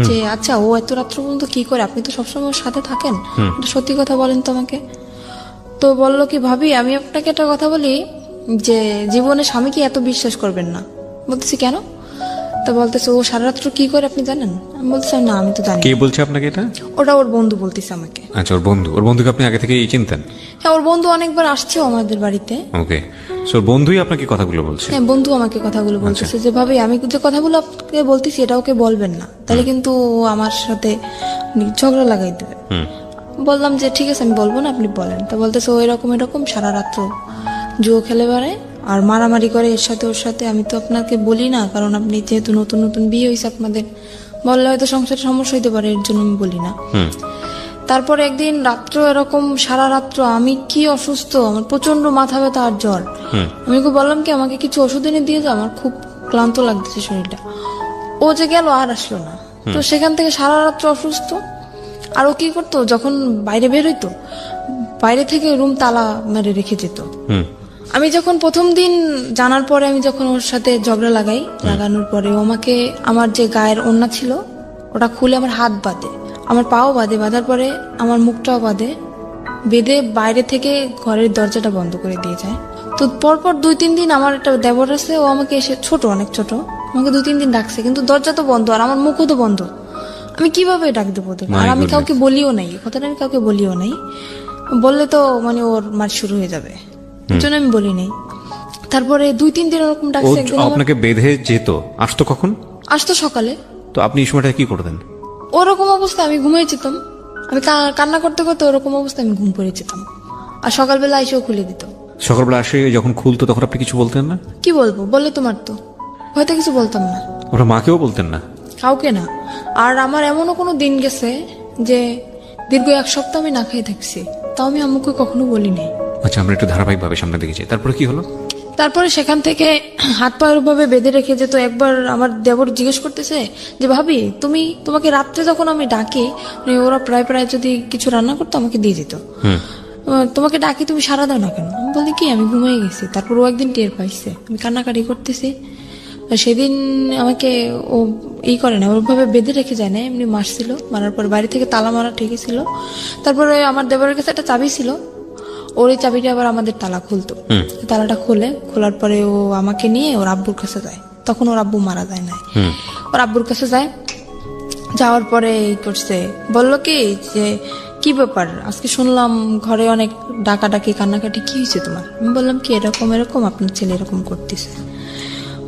S1: যে আচ্ছা ও এত রাত্র পর্যন্ত কি করে, আপনি তো সবসময় ওর সাথে থাকেন, সত্যি কথা বলেন তো আমাকে। তো বললো কি, ভাবি আমি আপনাকে একটা কথা বলি, যে জীবনে স্বামীকে এত বিশ্বাস করবেন না। বলতেছি কেন? তা বলতেছে ও সারা রাত্র কি করে আপনি জানেন? আমি বলতেছি না আমি তো জানি।
S2: কে বলছে আপনাকে এটা?
S1: ওটা ওর বন্ধু বলতেছে আমাকে।
S2: আচ্ছা, ওর বন্ধুকে আপনি আগে থেকেই চিনতেন?
S1: হ্যাঁ, ওর বন্ধু অনেকবার আসছে আমাদের বাড়িতে।
S2: ওকে, সো বন্ধুই আপনাকে কথাগুলো বলছে?
S1: হ্যাঁ, বন্ধু আমাকে কথাগুলো বলতেছে যে ভাবি আমি যে কথাগুলো আপনাকে বলতেছি এটা ওকে বলবেন না, তাহলে কিন্তু ও আমার সাথে ঝগড়া লাগাই দেবে। বললাম যে ঠিক আছে আমি বলবো না, আপনি বলেন। তা বলতেছে ও এরকম সারা রাত্র জুয়ো খেলে বেড়ায় আর মারামারি করে এর সাথে ওর সাথে। আমি তো আপনাকে বলি না, কারণ আপনি যেহেতু নতুন বিয়ে হয়েছে আপনাদের, বললে হয়তো সংসারে সমস্যা হইতে পারে, এর জন্য আমি বলি না। তারপর একদিন রাত্র এরকম সারা রাত্র আমি কি অসুস্থ, আমার প্রচন্ড মাথা ব্যথা আর জ্বর। আমি ওকে বললাম কি আমাকে কিছু ওষুধ এনে দিয়ে যাও, আমার খুব ক্লান্ত লাগতেছে শরীরটা। ও যে গেল আর আসলো না। তো সেখান থেকে সারা রাত্র অসুস্থ। আর ও কি করতো, যখন বাইরে বের হইতো বাইরে থেকে রুম তালা মেরে রেখে যেত। আমি যখন প্রথম দিন জানার পরে আমি যখন ওর সাথে ঝগড়া লাগানোর পরে ও আমাকে আমার যে গায়ের ওড়না ছিল ওটা খুলে আমার হাত বাঁধে, আমার পাও বাঁধে, বাঁধার পরে আমার মুখটাও বাঁধে, বেঁধে বাইরে থেকে ঘরের দরজাটা বন্ধ করে দিয়ে যায়। তো পরপর 2-3 দিন আমার একটা দেবর আছে, ও আমাকে এসে অনেক ছোট, আমাকে 2-3 দিন ডাকছে, কিন্তু দরজা তো বন্ধ আর আমার মুখও তো বন্ধ। আমি কিভাবে ডাক দেবো ওদেরকে? আর আমি কাউকে বলিও নাই, কথাটা আমি কাউকে বলিও নাই, বললে তো মানে ওর মার শুরু হয়ে যাবে, এর জন্য আমি বলি নাই। তারপরে 2-3 দিন ওরকম ডাকছে।
S2: আপনাকে বেঁধে যেত, আসতো কখন?
S1: আসতো সকালে।
S2: তো আপনি এই সময়টা কি করতেন?
S1: ওরকম অবস্থা আমি ঘুমিয়ে যেতাম, আমি কান্না করতে করতে ওরকম অবস্থা আমি ঘুম পড়ে যেতাম। আর সকালবেলা এসেও খুলে দিত।
S2: সকালবেলা আসে যখন খুলতো তখন আপনি কিছু বলতেন না?
S1: কি বলবো, বললে তো মারতো, হয়তো কিছু বলতাম না।
S2: ওরা মাকেও বলতেন না?
S1: কাউকে না। আর আমার এমনও কোনো দিন গেছে যে দীর্ঘ 1 সপ্তাহ আমি না খেয়ে থাকছি, তাও আমি আম্মুকে কখনো বলি নাই।
S2: আচ্ছা, আমরা একটু ধারাবাহিকভাবে সামনে দেখেছি, তারপরে কি হলো?
S1: তারপরে সেখান থেকে হাত পা ভাবে বেঁধে রেখে যেত। একবার আমার দেবর জিজ্ঞেস করতেছে যে ভাবি তোমাকে রাত্রে যখন আমি ডাকি, ওরা প্রায় যদি কিছু রান্না করতো আমাকে দিয়ে যেত, তোমাকে ডাকি তুমি সারা দাও না কেন? আমি বলি কি আমি ঘুমিয়ে গেছি। তারপর ও একদিন টের পাইছে আমি কান্নাকাটি করতেছি, সেদিন আমাকে ও করে না, ওভাবে বেঁধে রেখে যায় না, এমনি মারছিল। মারার পর বাড়ি থেকে তালা মারা ঠিকই ছিল। তারপরে আমার দেবরের কাছে একটা চাবি ছিল, ওর এই চাবিটা আবার আমাদের তালা খুলতো, তালাটা খোলার পরে ও আমাকে নিয়ে ওর আব্বুর কাছে যায়। তখন ওর আব্বু মারা যায় না, ওর আব্বুর কাছে যায়। যাওয়ার পরে এই করছে, বললো কি যে কি ব্যাপার, আজকে শুনলাম ঘরে অনেক ডাকাডাকি কান্নাকাটি, কি হয়েছে তোমার? আমি বললাম কি এরকম এরকম আপনার ছেলে এরকম করতেছে।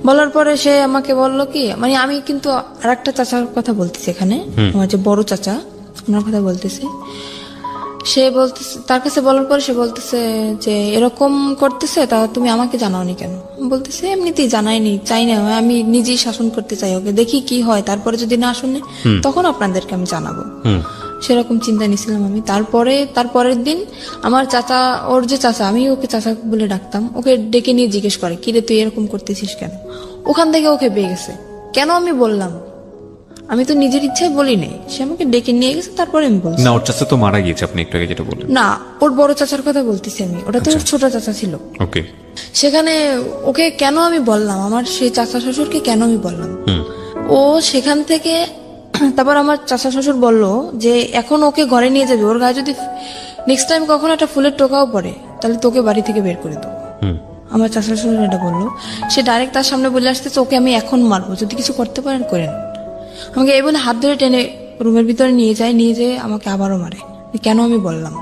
S1: বলার পরে সে আমাকে বললো কি, মানে আমি কিন্তু আর একটা চাচার কথা বলতেছি এখানে, আমার যে বড় চাচা ওনার কথা বলতেছি। সে বলতেছে, তার কাছে বলার পরে সে বলতেছে যে এরকম করতেছে, তা তুমি আমাকে জানাওনি কেন? বলতেছে এমনিতেই জানাইনি, চাই না, আমি নিজেই শাসন করতে চাই ওকে, দেখি কি হয়, তারপরে যদি না শুনে তখন আপনাদেরকে আমি জানাবো। সেরকম চিন্তা নিয়েছিলাম আমি। তারপরের দিন আমার চাচা, ওর যে চাচা, আমি ওকে চাচা বলে ডাকতাম, ওকে ডেকে নিয়ে জিজ্ঞেস করে কিরে তুই এরকম করতেছিস কেন? ওখান থেকে ওকে পেয়ে গেছে, কেন আমি বললাম, আমি তো নিজের ইচ্ছায় বলি নাই, সে আমাকে ডেকে নিয়ে গেছে, তারপরে আমি বলছি।
S2: না, ওর চাচা তো মারা গিয়েছে, আপনি একটু আগে যেটা বললেন।
S1: না, ওর বড় চাচার কথা বলতেছি আমি, ওটা তো ওর ছোট চাচা ছিল।
S2: ওকে।
S1: সেখানে ওকে কেন আমি বললাম, আমার সেই চাচা শ্বশুরকে কেন আমি বললাম, ও সেখান থেকে তারপর আমার চাচা শ্বশুর বলল যে এখন ওকে ঘরে নিয়ে যাবে, ওর গায়ে যদি নেক্সট টাইম কখনো একটা ফুলের টোকাও পড়ে তাহলে তোকে বাড়ি থেকে বের করে দেবো। আমার চাচা শ্বশুর এটা বললো। সে ডাইরেক্ট তার সামনে বলে আসতেছে ওকে আমি এখন মারবো, যদি কিছু করতে পারেন করেন। আমাকে এই বলে হাত ধরে টেনে রুমের ভিতরে নিয়ে যেয়ে আমাকে আবারও মারে, কেন আমি বললাম।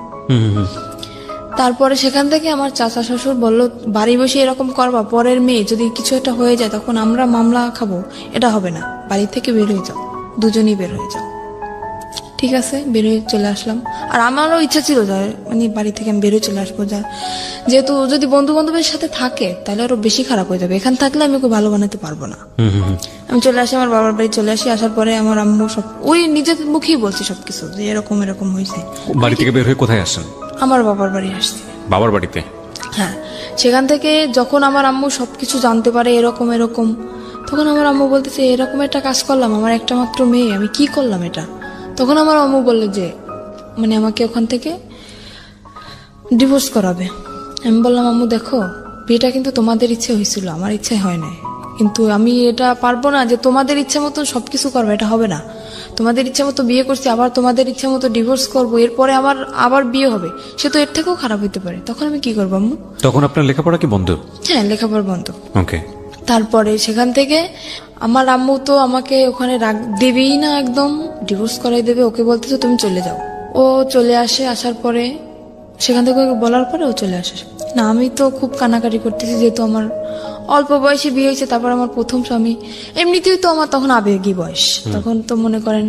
S1: তারপরে সেখান থেকে আমার চাচা শ্বশুর বললো বাড়ি বসে এরকম করবা, পরের মেয়ে যদি কিছু একটা হয়ে যায় তখন আমরা মামলা খাবো, এটা হবে না, বাড়ি থেকে বের হয়ে যাও, দুজনেই বের হয়ে যাও। ঠিক আছে, বের হয়ে চলে আসলাম। আর আমারও ইচ্ছা ছিল মানে বাড়ি থেকে আমি বের হয়ে চলে আসবো, যেহেতু যদি বন্ধু বান্ধবের সাথে থাকে তাহলে আরো বেশি খারাপ হয়ে যাবে, এখান থাকলে আমি ওকে ভালো বানাতে পারবো না। আমি চলে আসি, আমার বাবার বাড়ি চলে আসি। আসার পরে আমার আম্মু সব ওই নিজের মুখেই বলছি সবকিছু, যে এরকম এরকম হয়েছে।
S2: বাড়ি থেকে বের হয়ে কোথায় আসেন?
S1: আমার বাবার বাড়ি আসছি।
S2: বাবার বাড়িতে?
S1: হ্যাঁ। সেখান থেকে যখন আমার আম্মু সবকিছু জানতে পারে এরকম এরকম, তখন আমার আম্মু বলতেছে এরকম একটা কাজ করলাম, আমার একটা মাত্র মেয়ে, আমি কি করলাম এটা? তখন আমার আম্মু বললো যে মানে আমাকে ওখান থেকে ডিভোর্স করাবে। আমি বললাম আম্মু দেখো, বিয়েটা কিন্তু তোমাদের ইচ্ছে হয়েছিল, আমার ইচ্ছে হয় নাই, কিন্তু আমি এটা পারবো না যে তোমাদের ইচ্ছে মতো সবকিছু করবো, এটা হবে না। তোমাদের ইচ্ছে মতো বিয়ে করছি, আবার তোমাদের ইচ্ছে মতো ডিভোর্স করবো, এরপরে আবার বিয়ে হবে, সে তো এর থেকেও খারাপ হইতে পারে। তখন আমি কি করবো আম্মু?
S2: তখন আপনার লেখাপড়া কি বন্ধ?
S1: হ্যাঁ, লেখাপড়া বন্ধ।
S2: ওকে।
S1: তারপরে সেখান থেকে আমার আম্মু তো আমাকে ওখানে দেবেই না, একদম ডিভোর্স করাই দেবে। ওকে বলতেছে তুমি চলে যাও। ও চলে আসে, আসার পরে সেখান থেকে বলার পরে ও চলে আসে। না, আমি তো খুব কানাকাটি করতেছি, যেহেতু আমার অল্প বয়সে বিয়ে হয়েছে, তারপর আমার প্রথম স্বামী, এমনিতেই তো আমার তখন আবেগী বয়স, তখন তো মনে করেন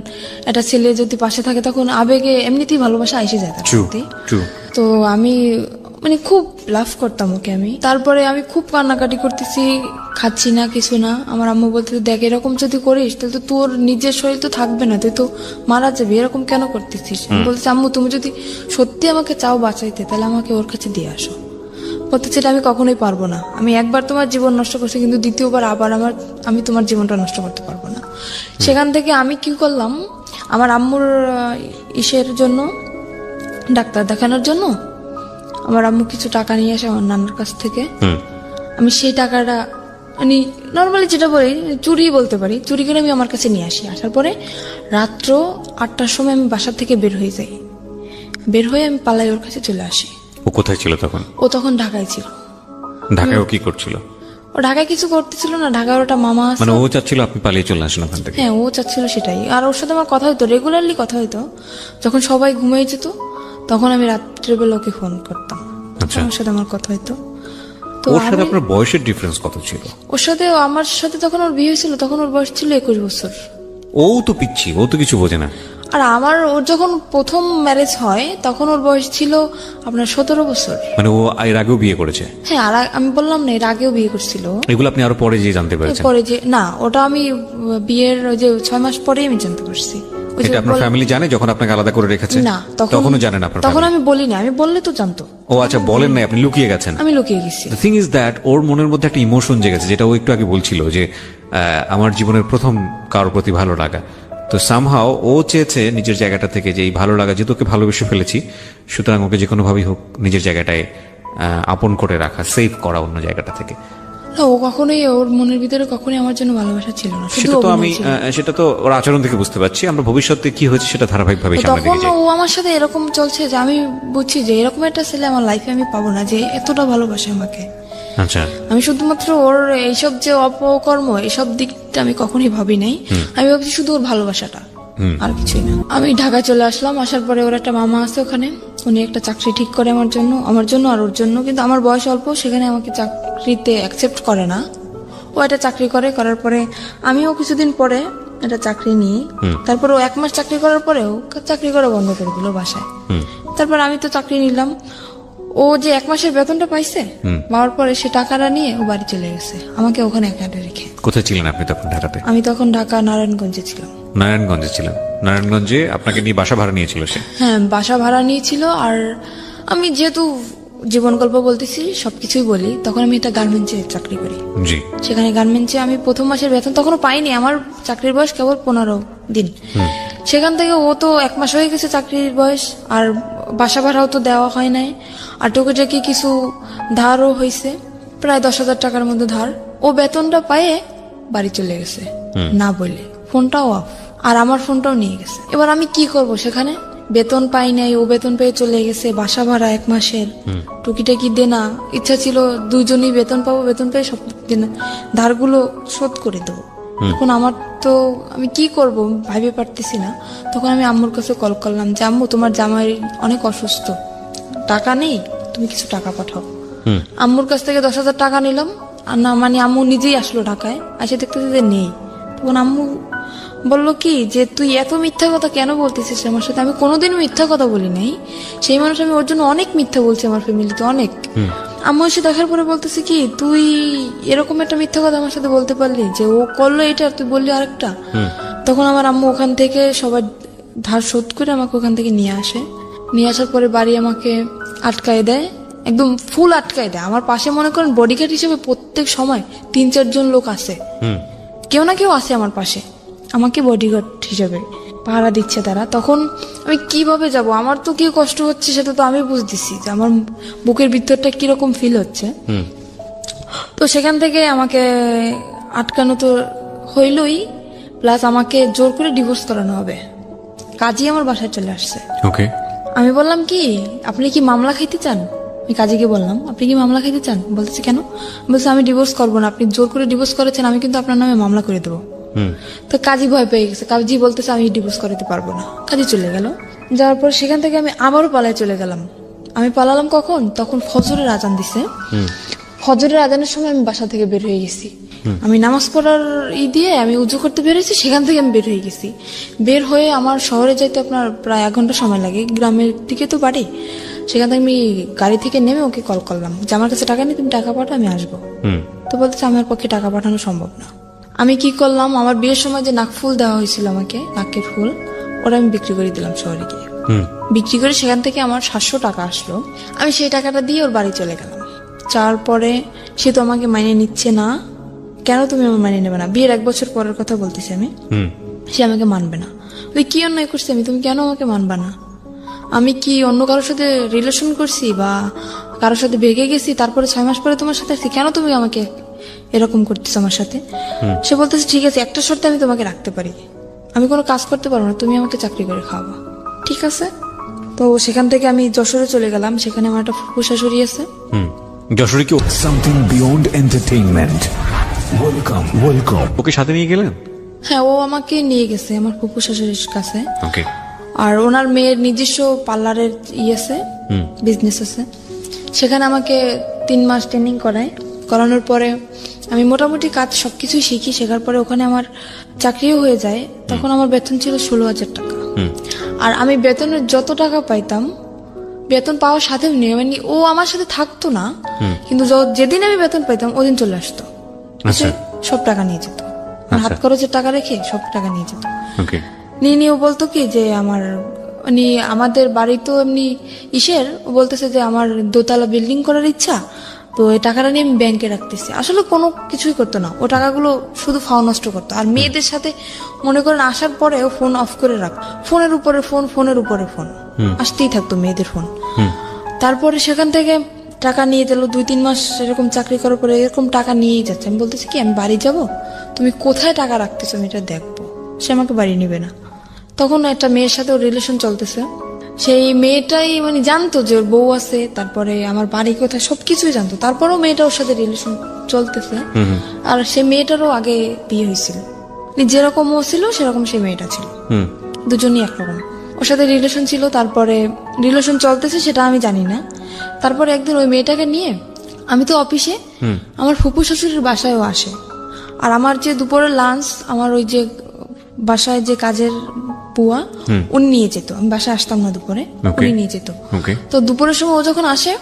S1: একটা ছেলে যদি পাশে থাকে তখন আবেগে এমনিতেই ভালোবাসা এসে যায় তার প্রতি। তো আমি মানে খুব লাভ করতাম ওকে আমি। তারপরে আমি খুব কান্নাকাটি করতেছি, খাচ্ছি না, কিছু না। আমার আম্মু বলতে দেখ এরকম যদি করিস তাহলে তো তোর নিজের শরীর তো থাকবে না, তুই তো মারা যাবি, এরকম কেন করতেছিস? আমি বলছি আম্মু তুমি যদি সত্যি আমাকে চাও বাঁচাইতে তাহলে আমাকে ওর কাছে দিয়ে আসো। বলতেছে এটা আমি কখনোই পারবো না, আমি একবার তোমার জীবন নষ্ট করছি, কিন্তু দ্বিতীয়বার আবার আমি তোমার জীবনটা নষ্ট করতে পারবো না। সেখান থেকে আমি কি করলাম, আমার আম্মুর ইসের জন্য, ডাক্তার দেখানোর জন্য আমার আম্মু কিছু টাকা নিয়ে আসে আমার নানার কাছ থেকে। আমি সেই টাকাটা মানে নর্মালি যেটা বলি চুরি বলতে পারি, চুরি করে আমি আমার কাছে নিয়ে আসি। আসার পরে রাত্র 8টার সময় আমি বাসা থেকে বের হয়ে যাই, বের হয়ে আমি পালাই ওর কাছে চলে আসি।
S2: ও কোথায় ছিল তখন?
S1: ও তখন ঢাকায় ছিল।
S2: ঢাকায় ও কি করছিল?
S1: ও ঢাকায় কিছু করতেছিল না, ঢাকায় ওটা মামা আছে।
S2: মানে ও চাচ্ছিল আপনি পালিয়ে চলে আসেন ওখান থেকে?
S1: হ্যাঁ, ও চাচ্ছিল সেটাই। আর ওর সাথে আমার কথা হইতো, রেগুলারলি কথা হইতো। যখন সবাই ঘুমিয়ে যেত তখন আমি রাত্রেবেলা ওকে ফোন করতাম, ওর সাথে আমার কথা হইতো। তো
S2: ওর সাথে আপনার বয়সের ডিফারেন্স কত ছিল?
S1: ওর সাথে আমার সাথে তখন ওর বিয়ে হয়েছিল, তখন ওর বয়স ছিল 21 বছর।
S2: ও তো পিচ্ছি, ও তো কিছু বোঝে না।
S1: আর ওর যখন প্রথম ম্যারেজ হয় তখন ওর বয়স ছিল আপনার 17 বছর।
S2: মানে ও এর আগেও বিয়ে করেছে?
S1: হ্যাঁ, আর আমি বললাম না এর আগেও বিয়ে করছিল।
S2: এগুলো আপনি আরো পরে যে জানতে পেরেছেন?
S1: পরে যে না, ওটা আমি বিয়ের যে 6 মাস পরেই আমি জানতে পারছি।
S2: এটা আপনার ফ্যামিলি জানে যখন আপনাকে আলাদা করে রেখেছে?
S1: না,
S2: তখনও জানেন আপনার?
S1: তখন আমি বলি না, আমি বললে তো জানতো।
S2: ও আচ্ছা, বলেন নাই, আপনি লুকিয়ে গেছেন?
S1: আমি লুকিয়ে গেছি।
S2: দ্য থিং ইজ দ্যাট ওর মনের মধ্যে একটা ইমোশন জেগেছে, যেটা ও একটু আগে বলছিল যে আমার জীবনের প্রথম কারোর প্রতি ভালো লাগা। তো সামহাও ও চেয়েছে নিজের জায়গাটা থেকে যে এই ভালো লাগা, যেহেতু ওকে ভালোবেসে ফেলেছি, সুতরাং ওকে যে কোনোভাবেই হোক নিজের জায়গাটায় আপন করে রাখা, সেভ করা অন্য জায়গাটা থেকে।
S1: না, ও কখনোই, ওর মনের ভিতরে কখনোই আমার জন্য ভালোবাসা ছিল না, শুধু
S2: সেটা তো
S1: অভিনয় ছিল।
S2: সেটা তো ওর আচরণ থেকে বুঝতে পারছি। আমরা ভবিষ্যতে কি হয়েছে সেটা ধারাবাহিকভাবে
S1: তো
S2: সামনে
S1: তখন
S2: দিকে যাই।
S1: ও আমার সাথে এরকম চলছে যে আমি বুঝছি যে এরকম একটা ছেলে আমার লাইফে আমি পাবো না, যে এতটা ভালোবাসে আমাকে।
S2: আচ্ছা,
S1: আমি শুধুমাত্র ওর এইসব যে অপকর্ম, এইসব দিকটা আমি কখনোই ভাবি নাই। আমি ভাবছি শুধু ওর ভালোবাসাটা, আর কিছুই না। আমি ঢাকায় চলে আসলাম। আসার পরে ওর একটা মামা আছে ওখানে, উনি একটা চাকরি ঠিক করে আমার জন্য আর ওর জন্য। কিন্তু আমার বয়স অল্প, সেখানে আমাকে চাকরিতে অ্যাকসেপ্ট করে না। ও একটা চাকরি করার পরে আমিও কিছুদিন পরে একটা চাকরি নিই। তারপর ও 1 মাস চাকরি করার পরেও চাকরি করা বন্ধ করে দিল বাসায়। তারপর আমি তো চাকরি নিলাম। ও যে 1 মাসের বেতনটা পাইছে, পাওয়ার পরে সে টাকাটা নিয়ে ও বাড়ি চলে গেছে, আমাকে ওখানে একা রেখে।
S2: কোথায় ছিলেন আপনি তখন? ঢাকাতে?
S1: আমি তখন ঢাকা নারায়ণগঞ্জে ছিলাম।
S2: নারায়ণগঞ্জে ছিলেন? নারায়ণগঞ্জে আপনাকে নিয়ে বাসা ভাড়া নিয়েছিল সে?
S1: হ্যাঁ, বাসা ভাড়া নিয়েছিল। আর আমি যেহেতু জীবন গল্প বলতেছি, সবকিছুই বলি, তখন আমি একটা গার্মেন্টসে চাকরি করি।
S2: জি।
S1: সেখানে গার্মেন্টসে আমি প্রথম মাসের বেতন তখনও পাইনি, আমার চাকরির বয়স কেবল 15 দিন। সেখান থেকে ও তো 1 মাস হয়ে গেছে চাকরির বয়স, আর বাসা ভাড়াও তো দেওয়া হয় নাই, আর টুকিটাকি কিছু ধারও হয়েছে, প্রায় 10,000 টাকার মধ্যে ধার। ও বেতনটা পায়ে বাড়ি চলে গেছে না বলে, ফোনটাও অফ, আর আমার ফোনটাও নিয়ে গেছে। এবার আমি কি করব? সেখানে বেতন পাই নাই, ও বেতন পেয়ে চলে গেছে, বাসা ভাড়া 1 মাসের, টুকিটাকি দেনা। ইচ্ছা ছিল দুজনই বেতন পাবো, বেতন পেয়ে সব দেনা ধারগুলো শোধ করে দেবো। এখন আমার তো আমি কি করব ভাবতে পারতেছি না। তখন আমি আম্মুর কাছে কল করলাম যে আম্মু, তোমার জামাই অনেক অসুস্থ, টাকা নেই, তুমি কিছু টাকা পাঠাও। আম্মুর কাছ থেকে 10,000 টাকা নিলাম, আর না মানে আম্মু নিজেই আসলো ঢাকায়, এসে দেখতেছে যে নেই। তখন আম্মু বললো কি যে তুই এত মিথ্যা কথা কেন বলতেছিস আমার সাথে? আমি কোনোদিন মিথ্যা কথা বলি নাই, সেই মানুষ আমি ওর জন্য অনেক মিথ্যা বলছি আমার ফ্যামিলিতে, অনেক। আম্মু এসে দেখার পরে বলতেছে কি, তুই এরকম একটা মিথ্যা কথা আমার সাথে বলতে পারলি, যে ও করলো এটা আর তুই বললি আরেকটা। তখন আমার আম্মু ওখান থেকে সবার ধার শোধ করে আমাকে ওখান থেকে নিয়ে আসে। নিয়ে আসার পরে বাড়ি আমাকে আটকায় দেয়, একদম ফুল আটকায় দেয়। আমার পাশে মনে করেন বডিগার্ড হিসেবে প্রত্যেক সময় 3-4 জন লোক আছে, কেউ না কেউ আছে আমার পাশে, আমাকে বডিগার্ড হিসেবে পাহারা দিচ্ছে তারা। তখন আমি কিভাবে যাব? আমার তো কি কষ্ট হচ্ছে সেটা তো আমি বুঝতেছি, যে আমার বুকের ভিতরটা কিরকম ফিল হচ্ছে। তো সেখান থেকে আমাকে আটকানো তো হইলই, প্লাস আমাকে জোর করে ডিভোর্স করানো হবে। কাজী আমার বাসায় চলে আসছে।
S2: ওকে।
S1: আমি বললাম কি, আপনি কি মামলা খাইতে চান? আমি কাজীকে বললাম, আপনি কি মামলা খাইতে চান? বলতেছে কেন? বলছে আমি ডিভোর্স করবো না, আপনি জোর করে ডিভোর্স করেছেন, আমি কিন্তু আপনার নামে মামলা করে দেবো। তো কাজী ভয় পেয়ে গেছে, কাজী বলতেছে আমি ডিভোর্স করাতে পারবো না। কাজী চলে গেল। যাওয়ার পর সেখান থেকে আমি আবারও পালায় চলে গেলাম। আমি পালালাম কখন? তখন ফজরের আজান দিছে। ফজরের আজানের সময় আমি বাসা থেকে বের হয়ে গেছি। আমি নামাজ পড়ার দিয়ে আমি উজু করতে বেরিয়েছি, সেখান থেকে আমি বের হয়ে গেছি। বের হয়ে আমার শহরে যাইতে আপনার প্রায় 1 ঘন্টা সময় লাগে, গ্রামের দিকে তো বাড়ি। সেখান থেকে আমি গাড়ি থেকে নেমে ওকে কল করলাম যে আমার কাছে টাকা নেই, তুমি টাকা পাঠাও, আমি আসবো। তো বলতেছে আমার পক্ষে টাকা পাঠানো সম্ভব না। আমি কি করলাম, আমার বিয়ের সময় যে নাকফুল দেওয়া হয়েছিল আমাকে, নাকের ফুল, ওটা আমি বিক্রি করে দিলাম শহরে গিয়ে। বিক্রি করে সেখান থেকে আমার 700 টাকা আসলো। আমি সেই টাকাটা দিয়ে ওর বাড়ি চলে গেলাম। যাওয়ার পরে সে তো আমাকে মাইনে নিচ্ছে না। কেন তুমি আমার মাইনে নেবে না? বিয়ের 1 বছর পরের কথা বলতেছি আমি। সে আমাকে মানবে না। কি অন্যায় করছি আমি? তুমি কেন আমাকে মানবা না? আমি কি অন্য কারোর সাথে রিলেশন করছি বা কারোর সাথে ভেগে গেছি, তারপরে 6 মাস পরে তোমার সাথে আসছি? কেন তুমি আমাকে এরকম করতেছ আমার সাথে? সে বলতেছে ঠিক আছে, একটা শর্তে আমি তোমাকে রাখতে পারি, আমি কোনো কাজ করতে পারবো না, তুমি আমাকে চাকরি করে খাওয়াবা। ঠিক আছে। তো সেখান থেকে আমি যশোরে চলে গেলাম। সেখানে আমার একটা ফুফু শাশুড়ি আছে।
S2: যশোরে কি
S3: Something beyond entertainment. Welcome.
S2: ওকে সাথে নিয়ে গেলেন?
S1: হ্যাঁ, ও আমাকে নিয়ে গেছে আমার ফুফু শাশুড়ির কাছে।
S2: ওকে।
S1: আর ওনার মেয়ের নিজস্ব পার্লারের আছে, বিজনেস আছে। সেখানে আমাকে 3 মাস ট্রেনিং করানোর পরে আমি মোটামুটি কাজ সবকিছুই শিখি। শেখার পরে ওখানে আমার চাকরিও হয়ে যায়। তখন আমার বেতন ছিল 16,000 টাকা। আর আমি বেতনের যত টাকা পাইতাম, বেতন পাওয়ার সাথে মানে ও আমার সাথে থাকতো না, কিন্তু যেদিন আমি বেতন পাইতাম ওদিন চলে আসতো।
S2: আচ্ছা।
S1: সব টাকা নিয়ে যেত, হাত খরচের টাকা রেখে সব টাকা নিয়ে যেত।
S2: ওকে।
S1: নিয়ে ও বলতো কি যে আমার মানে আমাদের বাড়ি তো এমনি ও বলতেছে যে আমার 2তলা বিল্ডিং করার ইচ্ছা, তো এই টাকাটা নিয়ে আমি ব্যাংকে রাখতেছি। আসলে কোনো কিছুই করতো না, ও টাকাগুলো শুধু ফাও নষ্ট করতো। আর মেয়েদের সাথে মনে করেন আসার পরেও ফোন অফ করে রাখ, ফোনের উপরে ফোন আসতেই থাকতো মেয়েদের ফোন। তারপরে সেখান থেকে টাকা নিয়ে গেল, 2-3 মাস এরকম চাকরি করার পরে এরকম টাকা নিয়েই যাচ্ছে। আমি বলতেছি কি আমি বাড়ি যাব, তুমি কোথায় টাকা রাখতেছো আমি এটা দেখবো। সে আমাকে বাড়ি নিবে না। তখন একটা মেয়ের সাথে ওর রিলেশন চলতেছে। সেই মেয়েটাই মানে জানতো যে ওর বউ আছে, তারপরে আমার বাড়ি কোথায় সবকিছুই জানতো, তারপরেও মেয়েটা ওর সাথে রিলেশন চলতেছে। আর সে মেয়েটারও আগে বিয়ে হয়েছিল, যেরকম ও ছিল সেরকম সে মেয়েটা ছিল, দুজনই একরকম। ওর সাথে রিলেশন ছিল, তারপরে রিলেশন চলতেছে সেটা আমি জানি না। তারপরে একদিন ওই মেয়েটাকে নিয়ে আমি তো অফিসে, আমার ফুপু শ্বশুরের বাসায়ও আসে। আর আমার যে দুপুরের লাঞ্চ, আমার ওই যে বাসায় যে কাজের বুয়া উনি নিয়ে যেত, আমি বাসায় আসতাম না দুপুরে, উনি নিয়ে যেত। তো দুপুরের সময় ও যখন আসে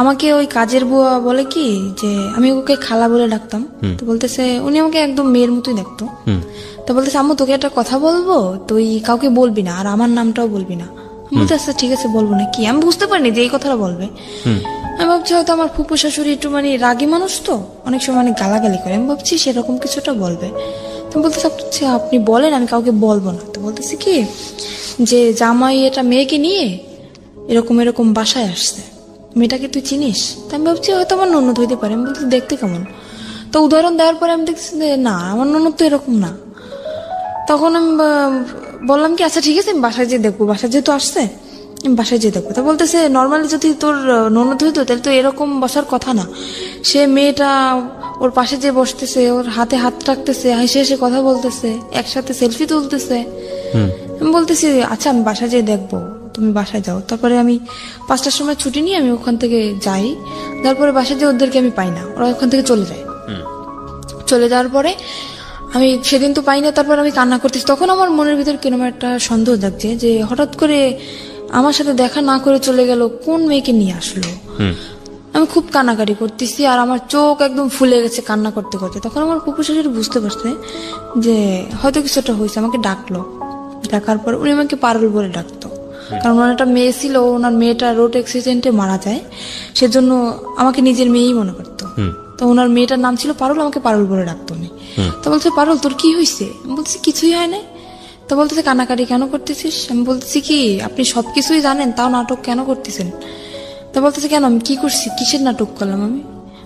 S1: আমাকে ওই কাজের বুয়া বলে কি যে আমি ওকে খালা বলে ডাকতাম, তো বলতেছে উনি আমাকে একদম মেয়ের মতোই দেখতো। তো বলতেছে আম্মু তোকে একটা কথা বলবো, তুই কাউকে বলবি না আর আমার নামটাও বলবি না। বলতে আচ্ছা ঠিক আছে বলবো না। কি আমি বুঝতে পারিনি যে এই কথাটা বলবে। আমি ভাবছি হয়তো আমার ফুপু শাশুড়ি একটু মানে রাগী মানুষ, তো অনেক সময় মানে গালাগালি করে, আমি ভাবছি সেরকম কিছুটা বলবে। তো বলতেছে আপনি বলেন, আমি কাউকে বলবো না। তো বলতেছি কি যে জামাই এটা মেয়েকে নিয়ে এরকম এরকম বাসায় আসছে, মেয়েটাকে তুই চিনিস? তো আমি ভাবছি হয়তো আমার ননদ হইতে পারে। আমি বলছি দেখতে কেমন? তো উদাহরণ দেওয়ার পরে আমি দেখছি যে না, আমার ননদ তো এরকম না। তখন আমি বললাম কি আচ্ছা ঠিক আছে আমি বাসায় যেয়ে দেখবো, বাসায় যেহেতু আসছে আমি বাসায় যেয়ে দেখবো। তো বলতেছে নর্মালি যদি তোর ননদ হইতো তাহলে তো এরকম বসার কথা না। সে মেয়েটা ওর পাশে যে বসতেছে, ওর হাতে হাত রাখতেছে, হেসে হেসে কথা বলতেছে, একসাথে সেলফি তুলতেছে। আমি বলতেছি আচ্ছা আমি বাসায় যেয়ে দেখবো, তুমি বাসায় যাও। তারপরে আমি 5টার সময় ছুটি নিয়ে আমি ওখান থেকে যাই। তারপরে বাসায় যেয়ে ওদেরকে আমি পাই না, ওরা ওখান থেকে চলে যায়। চলে যাওয়ার পরে আমি সেদিন তো পাই না, তারপর আমি কান্না করতেছি। তখন আমার মনের ভিতর কিরকম একটা সন্দেহ জাগছে যে হঠাৎ করে আমার সাথে দেখা না করে চলে গেল, কোন মেয়েকে নিয়ে আসলো। আমি খুব কান্নাকাটি করতেছি আর আমার চোখ একদম ফুলে গেছে কান্না করতে করতে। তখন আমার ফুপু শাশুড়ি বুঝতে পারছে যে হয়তো কিছুটা হয়েছে, আমাকে ডাকলো। ডাকার পর উনি আমাকে পারুল বলে ডাকতো, কারণ ওনার একটা মেয়ে ছিল, ওনার মেয়েটা রোড অ্যাক্সিডেন্টে মারা যায়, সেজন্য আমাকে নিজের মেয়েই মনে করতো। তো ওনার মেয়েটার নাম ছিল পারুল, আমাকে পারুল বলে ডাকতো উনি। তো বলছে পারুল তোর কি হয়েছে? আমি বলছি কিছুই হয় নাই। তো বলতেছে কান্নাকাটি কেন করতেছিস? আমি বলতেছি কি আপনি সবকিছুই জানেন তাও নাটক কেন করতেছেন? তো বলতেছে কেন, আমি কি করছি, কিসের নাটক করলাম? আমি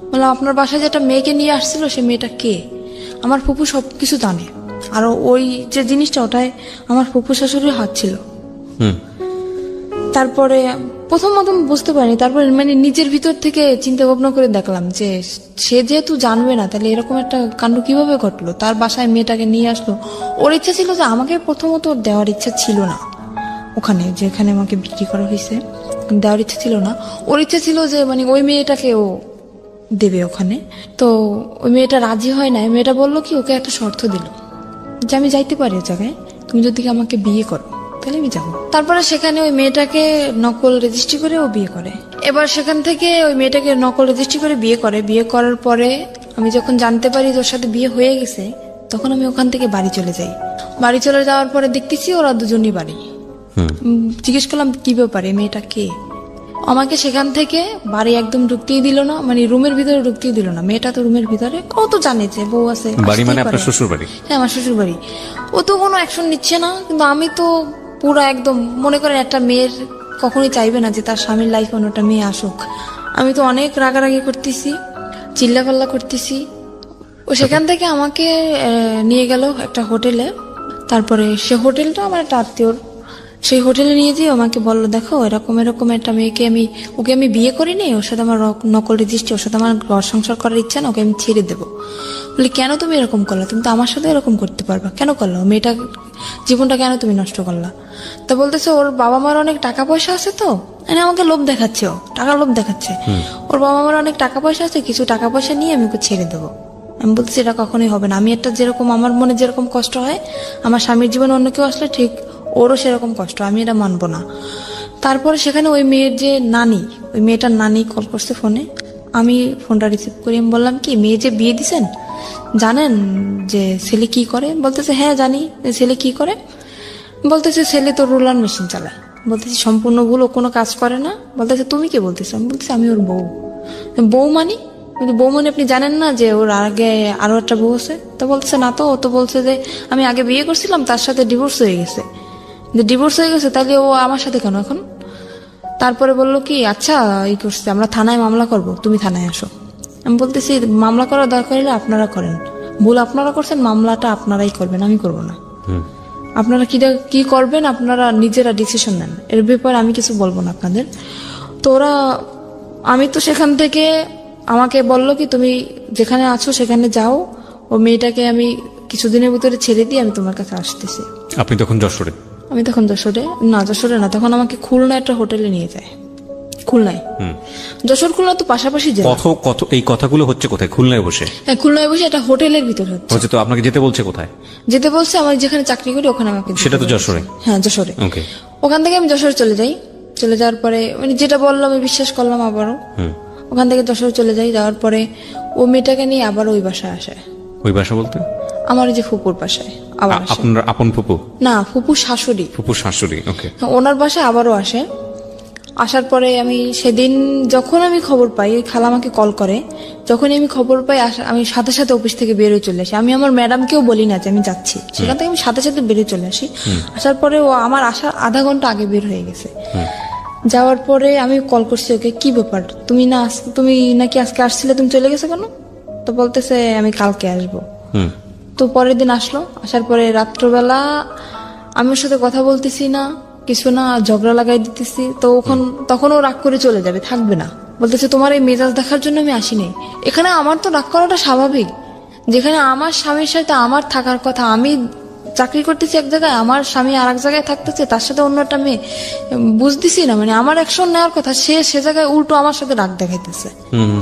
S1: বললাম আপনার বাসায় যেটা মেয়েকে নিয়ে আসছিল সে মেয়েটা কে? আমার ফুপু সবকিছু জানে, আর ওই যে জিনিসটা ওটাই আমার ফুপু শাশুড়ির হাত ছিল। তারপরে প্রথম বুঝতে পারিনি, তারপরে মানে নিজের ভিতর থেকে চিন্তা ভাবনা করে দেখলাম যে সে যেহেতু জানবে না তাহলে এরকম একটা কাণ্ড কিভাবে ঘটলো। তার বাসায় মেয়েটাকে নিয়ে আসলো, ওর ইচ্ছা ছিল যে আমাকে প্রথমত দেওয়ার ইচ্ছা ছিল না, ওখানে যেখানে আমাকে বিক্রি করা হয়েছে দেওয়ার ইচ্ছা ছিল না। ওর ইচ্ছা ছিল যে মানে ওই মেয়েটাকে ও দেবে ওখানে। তো ওই মেয়েটা রাজি হয় না। মেয়েটা বললো কি ওকে একটা শর্ত দিল যে আমি যাইতে পারি ওই জায়গায়, তুমি যদি আমাকে বিয়ে করো তাহলে আমি যাবো। তারপরে সেখানে ওই মেয়েটাকে নকল রেজিস্ট্রি করে ও বিয়ে করে। এবার সেখান থেকে ওই মেয়েটাকে নকল রেজিস্ট্রি করে বিয়ে করে। বিয়ে করার পরে আমি যখন জানতে পারি তোর সাথে বিয়ে হয়ে গেছে, তখন আমি ওখান থেকে বাড়ি চলে যাই। বাড়ি চলে যাওয়ার পরে দেখতেছি ওরা দুজনই বাড়ি। জিজ্ঞেস করলাম কি ব্যাপারে, মেয়েটা কে? আমাকে সেখান থেকে বাড়ি একদম ঢুকতেই দিল না, মানে রুমের ভিতরে ঢুকতেই দিল না। মেয়েটা তো রুমের ভিতরে, কত জানে যে বউ আছে।
S2: বাড়ি মানে আপনার শ্বশুর বাড়ি?
S1: হ্যাঁ আমার শ্বশুর বাড়ি। ও তো কোনো অ্যাকশন নিচ্ছে না, কিন্তু আমি তো পুরো একদম মনে করেন একটা মেয়ের কখনোই চাইবে না যে তার স্বামীর লাইফে অন্যটা মেয়ে আসুক। আমি তো অনেক রাগারাগি করতেছি, চিল্লাপাল্লা করতেছি। ও সেখান থেকে আমাকে নিয়ে গেল একটা হোটেলে। তারপরে সে হোটেলটা আমার একটা আত্মীয়র, সেই হোটেলে নিয়ে যেয়ে আমাকে বললো দেখো এরকম এরকম একটা মেয়েকে ওকে আমি বিয়ে করিনি, ওর সাথে আমার নকল রেজিস্ট্রি, ওর সাথে আমার ঘর সংসার করার ইচ্ছা না, ওকে আমি ছেড়ে দেবো। বলি কেন তুমি এরকম করলা? তুমি তো আমার সাথে এরকম করতে পারবা, কেন করলো? মেয়েটা জীবনটা কেন তুমি নষ্ট করলা? তা বলতেছে ওর বাবা মার অনেক টাকা পয়সা আছে, তো মানে আমাকে লোভ দেখাচ্ছে, ও টাকার লোভ দেখাচ্ছে। ওর বাবা মার অনেক টাকা পয়সা আছে, কিছু টাকা পয়সা নিয়ে আমি ওকে ছেড়ে দেবো। আমি বলতেছি এটা কখনোই হবে না। আমি একটা যেরকম আমার মনে যেরকম কষ্ট হয় আমার স্বামীর জীবনে অন্য কেউ আসলে ঠিক ওরও সেরকম কষ্ট, আমি এটা মানবো না। তারপরে সেখানে ওই মেয়ের যে নানি, ওই মেয়েটার নানি কল করছে ফোনে। আমি ফোনটা রিসিভ করি। আমি বললাম কি মেয়ে যে বিয়ে দিছেন জানেন যে ছেলে কি করে? বলতেছে হ্যাঁ জানি। ছেলে কি করে? বলতেছে ছেলে তো রোলার মেশিন চালায়। বলতেছি সম্পূর্ণ ভুল, ও কোনো কাজ করে না। বলতেছে তুমি কি বলতেছো? আমি বলতেছি আমি ওর বউ। বউ মানি? কিন্তু বউ মানে আপনি জানেন না যে ওর আগে আরো একটা বউ আছে? তো বলতেছে না তো, ও তো বলছে যে আমি আগে বিয়ে করছিলাম, তার সাথে ডিভোর্স হয়ে গেছে। ডিভোর্স হয়ে গেছে তাহলে ও আমার সাথে কেন এখন? তা তারপরে বললো কি আচ্ছা এই করছে, আমরা থানায় মামলা করব, তুমি থানায় আসো। আমি বলতেছি মামলা করার দরকার হলে আপনারা করেন, ভুল আপনারা করছেন, মামলাটা আপনারাই করবেন, আমি করব না। আপনারা কি করবেন আপনারা নিজেরা ডিসিশন নেন, এর ব্যাপারে আমি কিছু বলবো না আপনাদের। তো ওরা, আমি তো সেখান থেকে আমাকে বললো কি তুমি যেখানে আছো সেখানে যাও, ও মেয়েটাকে আমি কিছুদিনের ভিতরে ছেড়ে দিয়ে আমি তোমার কাছে আসতেছি।
S2: আপনি তখন যশোরে?
S1: আমি তখন যশোরে না, তখন আমাকে খুলনা একটা হোটেলে নিয়ে যায়, খুলনায়। যশোর খুলনা তো পাশাপাশি যায়।
S2: কত এই কথাগুলো হচ্ছে কোথায়? খুলনায় বসে?
S1: হ্যাঁ, খুলনায় বসে একটা হোটেলের ভিতর হচ্ছে।
S2: তো আপনাকে যেতে বলছে কোথায়?
S1: যেতে বলছে আমার যেখানে চাকরি করি ওখানে আমাকে।
S2: সেটা তো যশোরে?
S1: হ্যাঁ, যশোরে।
S2: ওকে।
S1: ওখান থেকে আমি যশোরে চলে যাই, চলে যাওয়ার পরে মানে যেটা বললাম আমি বিশ্বাস করলাম আবারও। ওখান থেকে যশোরে চলে যাই, যাওয়ার পরে ও মেয়েটাকে নিয়ে আবার ওই বাসায় আসে।
S2: ওই বাসা বলতে?
S1: আমার যে ফুপুর বাসায় আবার।
S2: আপনার আপন ফুপু?
S1: না, ফুপুর শাশুড়ি।
S2: ফুপুর শাশুড়ি, ওকে।
S1: ওনার বাসায় আবারও আসে। আসার পরে আমি সেদিন যখন আমি খবর পাই, ওই খালা আমাকে কল করে, যখনই আমি খবর পাই আমি সাথে সাথে অফিস থেকে বেরোয় চলে আসি। আমি আমার ম্যাডামকেও বলি না যে আমি যাচ্ছি, সেখান থেকে আমি সাথে সাথে বেরোয় চলে আসি। আসার পরে ও আমার আসার আধা ঘন্টা আগে বের হয়ে গেছে। যাওয়ার পরে আমি কল করছি ওকে, কি ব্যাপার তুমি নাকি আজকে আসছিলে, তুমি চলে গেছো কেন? তো বলতেছে আমি কালকে আসবো। তো পরের দিন আসলো, আসার পরে রাত্রবেলা আমি ওর সাথে কথা বলতেছি না, কিছু না, ঝগড়া লাগাই দিতেছি। তো তখন ও রাগ করে চলে যাবে, থাকবে না। বলতেছে তোমার এই মেজাজ দেখার জন্য আমি আসিনি এখানে। আমার তো রাগ করাটা স্বাভাবিক, যেখানে আমার স্বামীর সাথে আমার থাকার কথা, আমি চাকরি করতেছি এক জায়গায়, আমার স্বামী আর এক জায়গায় থাকতেছে, তার সাথে অন্য একটা মেয়ে, বুঝতেছি না মানে আমার অ্যাকশন নেওয়ার কথা, সে জায়গায় উল্টো আমার সাথে রাগ দেখাইতেছে।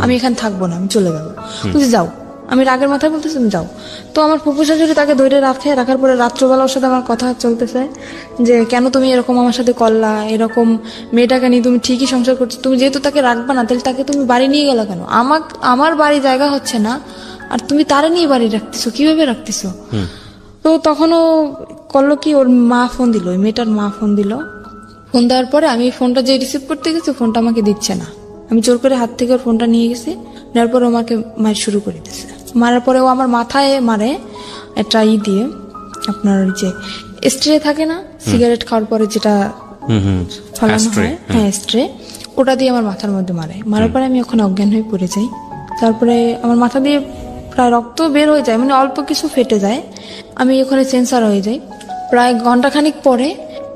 S1: আমি এখানে থাকবো না, আমি চলে যাবো। তুমি যাও, আমি রাগের মাথায় বলতেছি তুমি যাও। তো আমার ফুপু শাশুড়ি তাকে ধরে রাখার পরে রাত্রবেলা ওর সাথে আমার কথা চলতেছে যে কেন তুমি এরকম আমার সাথে করলা, এরকম মেয়েটাকে নিয়ে তুমি ঠিকই সংসার করছো, তুমি যেহেতু তাকে রাখবা না তাহলে তাকে তুমি বাড়ি নিয়ে গেলা কেন? আমার বাড়ি জায়গা হচ্ছে না, আর তুমি তারে নিয়ে বাড়ি রাখতেছো, কিভাবে রাখতেছো? তো তখনও করলো কি, ওর মা ফোন দিল, ওই মেয়েটার মা ফোন দিল। ফোন দেওয়ার পরে আমি ফোনটা যে রিসিভ করতে গেছি, ফোনটা আমাকে দিচ্ছে না। আমি জোর করে হাত থেকে ওর ফোনটা নিয়ে গেছি, নেওয়ার পরে আমাকে মার শুরু করে দিচ্ছে। মারার পরে ও আমার মাথায় মারে একটা দিয়ে, আপনার ওই যে স্ট্রে থাকে না সিগারেট খাওয়ার পরে যেটা ফালানো হয়, হ্যাঁ স্ট্রে, ওটা দিয়ে আমার মাথার মধ্যে মারার পরে আমি ওখানে অজ্ঞান হয়ে পড়ে যাই। তারপরে আমার মাথা দিয়ে প্রায় রক্ত বের হয়ে যায়, মানে অল্প কিছু ফেটে যায়, আমি ওখানে সেন্সার হয়ে যাই। প্রায় ঘন্টাখানিক পরে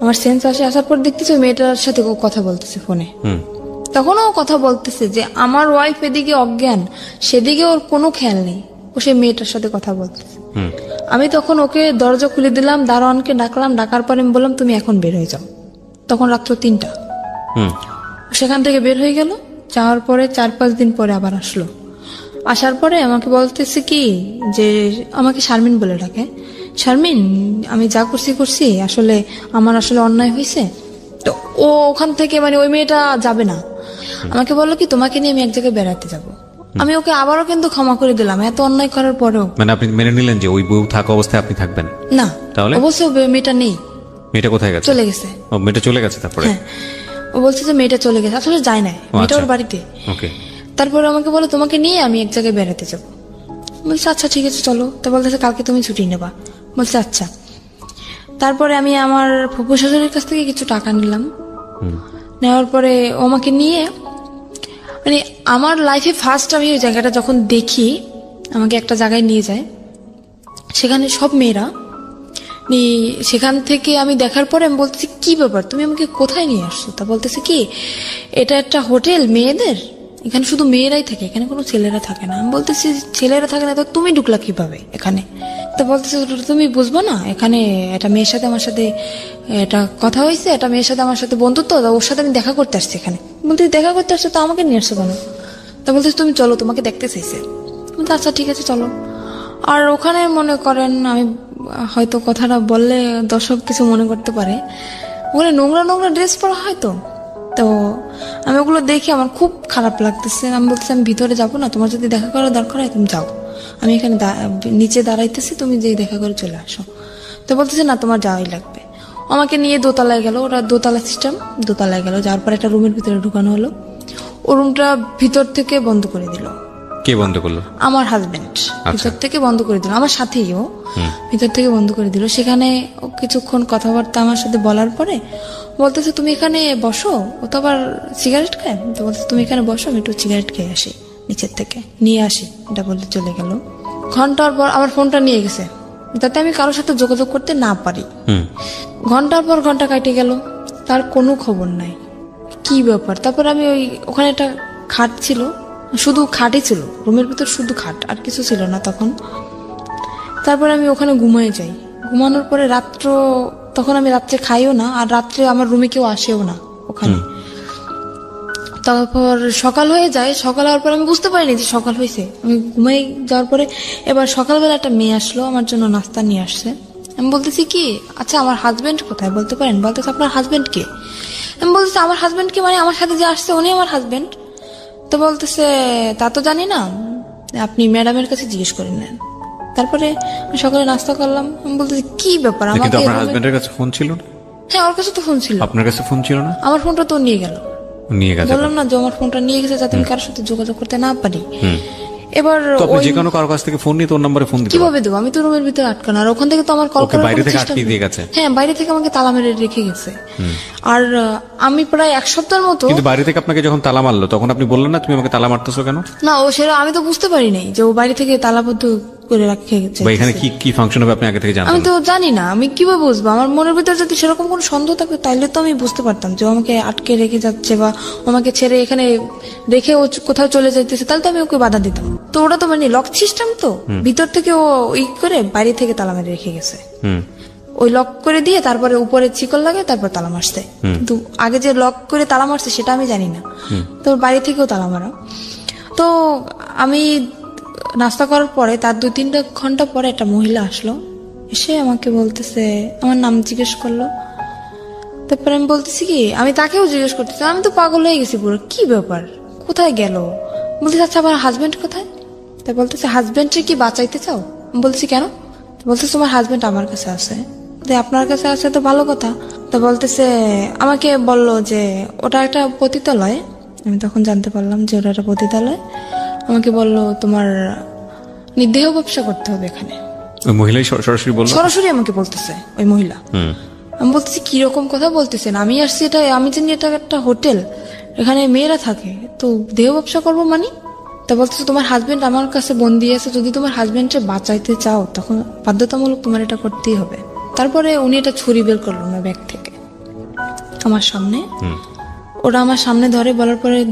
S1: আমার সেন্স আসার পর দেখতেছি মেয়েটার সাথে কথা বলতেছে ফোনে। তখনও কথা বলতেছে যে আমার ওয়াইফ এদিকে অজ্ঞান, সেদিকে ওর কোনো খেয়াল নেই, ও সে মেয়েটার সাথে কথা বলতেছে। আমি তখন ওকে দরজা খুলে দিলাম, দারোয়ানকে ডাকলাম, ডাকার পরে আমি বললাম তুমি এখন বের হয়ে যাও। তখন রাত্র 3টা। সেখান থেকে বের হয়ে গেল, যাওয়ার পরে 4-5 দিন পরে আবার আসলো। আসার পরে আমাকে বলতেছে কি যে, আমাকে শারমিন বলে ডাকে, শারমিন আমি যা করছি আসলে আমার আসলে অন্যায় হয়েছে। তো ও ওখান থেকে মানে ওই মেয়েটা যাবে না, আমাকে বললো কি তোমাকে নিয়ে আমি এক জায়গায় বেড়াতে যাব। আমি ওকে আবারও কিন্তু ক্ষমা করে দিলাম, এত অন্যায় করার পরেও।
S2: মানে আপনি মেনে নিলেন যে ওই বউ থাকা অবস্থায় আপনি থাকবেন
S1: না?
S2: তাহলে
S1: অবশ্য মেয়েটা নেই।
S2: মেয়েটা কোথায় গেছে?
S1: চলে গেছে।
S2: ও মেয়েটা চলে গেছে? তারপরে
S1: ও বলছে যে মেয়েটা চলে গেছে, আসলে যায় না, মেয়েটা ওর বাড়িতে।
S2: ওকে।
S1: তারপরে আমাকে বলো তোমাকে নিয়ে আমি এক জায়গায় বেড়াতে যাব। বলছে আচ্ছা ঠিক আছে চলো। তো বলতেছে কালকে তুমি ছুটি নেবা। বলছে আচ্ছা। তারপরে আমি আমার ফুপু শাশুড়ির কাছ থেকে কিছু টাকা নিলাম, নেওয়ার পরে ও আমাকে নিয়ে, মানে আমার লাইফে ফার্স্ট আমি ওই জায়গাটা যখন দেখি, আমাকে একটা জায়গায় নিয়ে যায়, সেখানে সব মেয়েরা, সেখান থেকে আমি দেখার পরে আমি বলতেছি কি ব্যাপার তুমি আমাকে কোথায় নিয়ে আসছো? তা বলতেছে কি এটা একটা হোটেল মেয়েদের, এখানে শুধু মেয়েরাই থাকে, এখানে কোনো ছেলেরা থাকে না। আমি বলতেছি ছেলেরা থাকে না তো তুমি ঢুকলা কিভাবে এখানে? তো বলতেছে তুমি বুঝবো না, এখানে একটা মেয়ের সাথে আমার সাথে এটা কথা হয়েছে, একটা মেয়ের সাথে আমার সাথে বন্ধুত্ব, ওর সাথে আমি দেখা করতে আসছি এখানে। বলতে দেখা করতে আসছো তো আমাকে নিয়ে আসছো কেন? তা বলতেছে তুমি চলো তোমাকে দেখতে চাইছে। বলতে আচ্ছা ঠিক আছে চলো। আর ওখানে মনে করেন আমি হয়তো কথাটা বললে দর্শক কিছু মনে করতে পারে, ওখানে নোংরা নোংরা ড্রেস পরা হয়তো, তো আমি ওগুলো দেখে আমার খুব খারাপ লাগতেছে। আমি বলতেছি আমি ভিতরে যাবো না, তোমার যদি দেখা করার দরকার হয় তুমি যাও, আমি এখানে নিচে দাঁড়াইতেছি, তুমি যেই দেখা করে চলে আসো। তো বলতেছে না তোমার যাওয়াই লাগবে। আমাকে নিয়ে দোতলায় গেল, ওরা দোতলা সিস্টেম, দোতলায় গেল, যাওয়ার পর একটা রুমের ভিতরে ঢুকানো হলো। ও রুমটা ভিতর থেকে বন্ধ করে দিল।
S2: কে বন্ধ করলো?
S1: আমার হাজবেন্ড ভিতর থেকে বন্ধ করে দিল, আমার সাথেই ও ভিতর থেকে বন্ধ করে দিল। সেখানে কিছুক্ষণ কথাবার্তা আমার সাথে বলার পরে বলতেছে তুমি এখানে বসো, ও তো আবার সিগারেট খায়, তো বলতেছে তুমি এখানে বসো, আমি একটু সিগারেট খেয়ে আসি, নিচের থেকে নিয়ে আসি, এটা বলতে চলে গেল। ঘন্টার পর আমার ফোনটা নিয়ে গেছে যাতে আমি কারোর সাথে যোগাযোগ করতে না পারি। ঘন্টার পর ঘন্টা কাটে গেল, তার কোনো খবর নাই, কি ব্যাপার। তারপর আমি ওখানে একটা খাট ছিল, শুধু খাটই ছিল, রুমের ভিতর শুধু খাট, আর কিছু ছিল না তখন। তারপর আমি ওখানে ঘুমিয়ে যাই। ঘুমানোর পরে তখন আমি রাত্রে খাইও না, আর রাত্রে আমার রুমে কেউ আসেও না ওখানে। তারপর সকাল হয়ে যায়, সকাল হওয়ার পর আমি বুঝতে পারিনি যে সকাল হয়েছে। আমি ঘুমাই যাওয়ার পরে এবার সকালবেলা একটা মেয়ে আসলো, আমার জন্য নাস্তা নিয়ে আসছে। আমি বলতেছি কি, আচ্ছা আমার হাজবেন্ড কোথায় বলতে পারেন? বলতেছে আপনার হাজবেন্ড কে? আমি বলতেছি আমার হাজবেন্ড কে মানে আমার সাথে যে আসছে উনি আমার হাজবেন্ড। তো বলতেছে তা তো জানি না, আপনি ম্যাডামের কাছে জিজ্ঞেস করে নেন। তারপরে আমি সকালে নাস্তা করলাম। আমি বলতেছি কি ব্যাপার, আমাকে
S2: আপনার হাজবেন্ডের কাছে ফোন ছিল না?
S1: হ্যাঁ, ওর কাছে তো ফোন ছিল।
S2: আপনার কাছে ফোন ছিল না?
S1: আমার ফোনটা তো নিয়ে গেল।
S2: নিয়ে গেছে,
S1: বললাম না যে আমার ফোনটা নিয়ে গেছে যাতে আমি কারোর সাথে যোগাযোগ করতে না পারি। এবার
S2: আপনি যে কোনো কারো কাছ থেকে ফোন নিয়ে তোর নম্বরে ফোন দিতে
S1: কিভাবে দেবো? আমি তো রুমের ভিতরে আটকানো, আর ওখান থেকে তো আমার কল করার
S2: বাইরে থেকে
S1: চেষ্টা
S2: আটকে দিয়ে গেছে।
S1: হ্যাঁ, বাইরে থেকে আমাকে তালা মেরে রেখে গেছে। আর আমি প্রায় এক সপ্তাহের মতো।
S2: কিন্তু বাইরে থেকে আপনাকে যখন তালা মারলো তখন আপনি বললেন না তুমি আমাকে তালা মারতেছো কেন?
S1: না, ও সেটা আমি তো বুঝতে পারি নাই যে ও বাইরে থেকে তালাবদ্ধ করে রেখে গেছে।
S2: বা এখানে কি কি ফাংশন হবে আপনি আগে থেকে জানেন?
S1: আমি তো জানি না, আমি কিভাবে বুঝবো? আমার মনের ভিতরে যদি সেরকম কোনো সন্দেহ থাকে তাহলে তো আমি বুঝতে পারতাম যে ও আমাকে আটকে রেখে যাচ্ছে বা আমাকে ছেড়ে এখানে রেখে ও কোথাও চলে যাইতেছে, তাহলে তো আমি ওকে বাধা দিতাম। তো ওটা তো মানে লক সিস্টেম, তো ভিতর থেকে ও করে বাইরে থেকে তালা মেরে রেখে গেছে। ওই লক করে দিয়ে তারপরে উপরে চিকল লাগে, তারপর তালা মারছে। কিন্তু আগে যে লক করে তালা মারছে সেটা আমি জানি না, তো বাড়ি থেকেও তালা মারা। তো আমি নাস্তা করার পরে তার 2-3 ঘন্টা পরে একটা মহিলা আসলো, এসে আমাকে বলতেছে, আমার নাম জিজ্ঞেস করলো। তারপরে আমি বলতেছি কি, আমি তাকেও জিজ্ঞেস করতেছি, আমি তো পাগল হয়ে গেছি পুরো, কি ব্যাপার, কোথায় গেল? বলতেছে আচ্ছা আমার হাজবেন্ড কোথায়? তা বলতেছে হাজবেন্ডকে কি বাঁচাইতে চাও? আমি বলছি কেন? বলতেছে তোমার হাজবেন্ড আমার কাছে আছে। আপনার কাছে আছে তো ভালো কথা। তো বলতেছে, আমাকে বললো যে ওটা একটা পতিতালয়। আমি তখন জানতে পারলাম যে ওটা একটা পতিতালয়। আমাকে বললো তোমার নির্দেহ ব্যবসা করতে হবে এখানে।
S2: ওই মহিলাই সরাসরি বললো?
S1: সরাসরি আমাকে বলতেছে ওই মহিলা। আমি বলতেছি কিরকম কথা বলতেছেন? আমি আসছি এটা, আমি জানি এটা একটা হোটেল, এখানে মেয়েরা থাকে, তো দেহ ব্যবসা করবো মানে? তা বলতেছে তোমার হাজবেন্ড আমার কাছে বন্দি আছে, যদি তোমার হাজবেন্ডকে বাঁচাইতে চাও তখন বাধ্যতামূলক তোমার এটা করতেই হবে। তারপরে উনি এটা ছুরি বের করলো না ব্যাগ থেকে আমার সামনে। ওরা আমার সামনে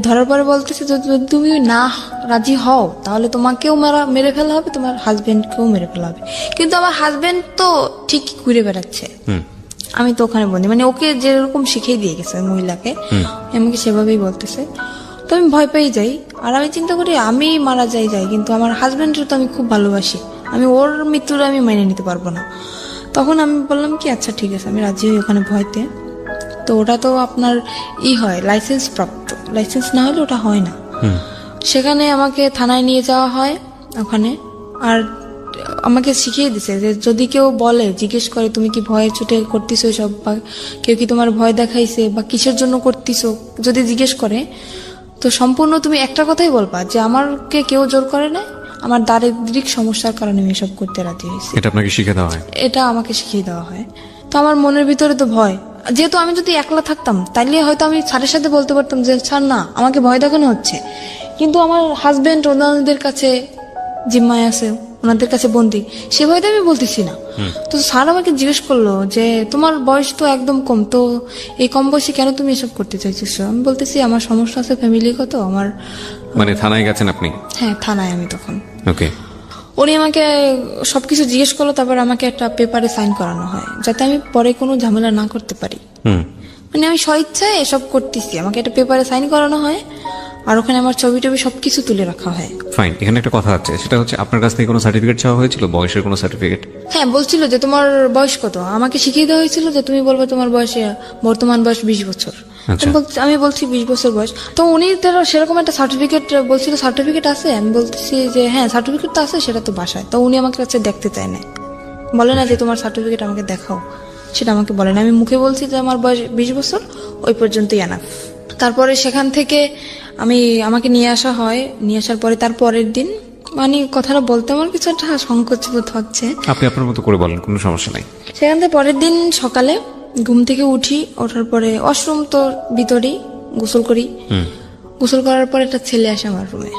S1: ধরার পরে বলতেছে যদি তুমি না রাজি হও তাহলে তোমাকেও মেরে ফেলা হবে, তোমার হাজবেন্ডকেও মেরে ফেলা হবে। কিন্তু আমার হাজবেন্ড তো ঠিক ঘুরে বেড়াচ্ছে, আমি তো ওখানে বন্দি। মানে ওকে যেরকম শিখিয়ে দিয়ে গেছে মহিলাকে, আমাকে সেভাবেই বলতেছে। তো আমি ভয় পেয়ে যাই, আর আমি চিন্তা করি আমি মারা যাই কিন্তু আমার হাজবেন্ডের তো আমি খুব ভালোবাসি, আমি ওর মৃত্যুর আমি মেনে নিতে পারবো না। তখন আমি বললাম কি আচ্ছা ঠিক আছে, আমি রাজি হই ওখানে ভয়তে। তো ওটা তো আপনার হয় লাইসেন্স প্রাপ্ত, লাইসেন্স না হলে ওটা হয় না। সেখানে আমাকে থানায় নিয়ে যাওয়া হয় ওখানে, আর আমাকে শিখিয়ে দিছে যে যদি কেউ বলে, জিজ্ঞেস করে তুমি কি ভয়ে ছুটে করতেছো সব, বা কেউ কি তোমার ভয় দেখাইছে বা কিসের জন্য করতেছো, যদি জিজ্ঞেস করে তো সম্পূর্ণ তুমি একটা কথাই বলবা যে আমাকে কেউ জোর করে না, আমার দারিদ্রিক সমস্যার কারণে আমি এসব করতে রাজি হয়েছি।
S2: এটা আপনাকে শিখিয়ে দেওয়া হয়? এটা
S1: আমাকে শিখিয়ে দেওয়া হয়। তো আমার মনের ভিতরে তো ভয়, যেহেতু আমি যদি একলা থাকতাম তাইলে হয়তো আমি স্যারের সাথে বলতে পারতাম যে স্যার না আমাকে ভয় দেখানো হচ্ছে, কিন্তু আমার হাজবেন্ড ওনাদের কাছে জিম্মায় আছে, ওনাদের কাছে বন্দি, সে ভয়তে আমি বলতেছি না। তো স্যার আমাকে জিজ্ঞেস করলো যে তোমার বয়স তো একদম কম, তো এই কম বয়সে কেন তুমি এসব করতে চাইছো? আমি বলতেছি আমার সমস্যা আছে ফ্যামিলিগত। আমার
S2: মানে থানায় গেছেন আপনি?
S1: হ্যাঁ, থানায় আমি তখন।
S2: ওকে।
S1: উনি আমাকে সবকিছু জিজ্ঞেস করলো, তারপর আমাকে একটা পেপারে সাইন করানো হয় যাতে আমি পরে কোনো ঝামেলা না করতে পারি। মানে আমি স্বইচ্ছায় এসব করতেছি, আমাকে একটা পেপারে সাইন করানো হয়, আর ওখানে আমার ছবি টবি সবকিছু তুলে রাখা হয়।
S2: ফাইন। এখানে একটা কথা আছে, সেটা হচ্ছে আপনার কাছ থেকে কোনো সার্টিফিকেট চাওয়া হয়েছিল, বয়সের কোনো সার্টিফিকেট?
S1: হ্যাঁ, বলছিল যে তোমার বয়স কত, আমাকে শিখিয়ে দেওয়া হয়েছিল যে তুমি বলবে তোমার বয়সে বর্তমান বয়স 20 বছর। আমি বলছি 20 বছর বয়স। তো উনি সেরকম একটা সার্টিফিকেট বলছিল, সার্টিফিকেট আছে? আমি বলতেছি যে হ্যাঁ সার্টিফিকেট তো আছে, সেটা তো বাসায়। তো উনি আমাকে কাছে দেখতে চায় না, বলে না যে তোমার সার্টিফিকেট আমাকে দেখাও, সেটা আমাকে বলে না। আমি মুখে বলছি যে আমার বয়স 20 বছর, ওই পর্যন্তই এনাফ। তারপরে সেখান থেকে আমাকে নিয়ে আসা হয়। নিয়ে আসার পরে তার পরের দিন, মানে কথাটা বলতে আমার কিছু একটা সংকোচ বোধ হচ্ছে।
S2: আপনি আপনার মতো করে বলেন, কোনো সমস্যা নাই।
S1: সেখান থেকে পরের দিন সকালে ঘুম থেকে উঠি, ওঠার পরে ওয়াশরুম তো ভিতরেই, গোসল করি। গোসল করার পর একটা ছেলে আসে আমার রুমে।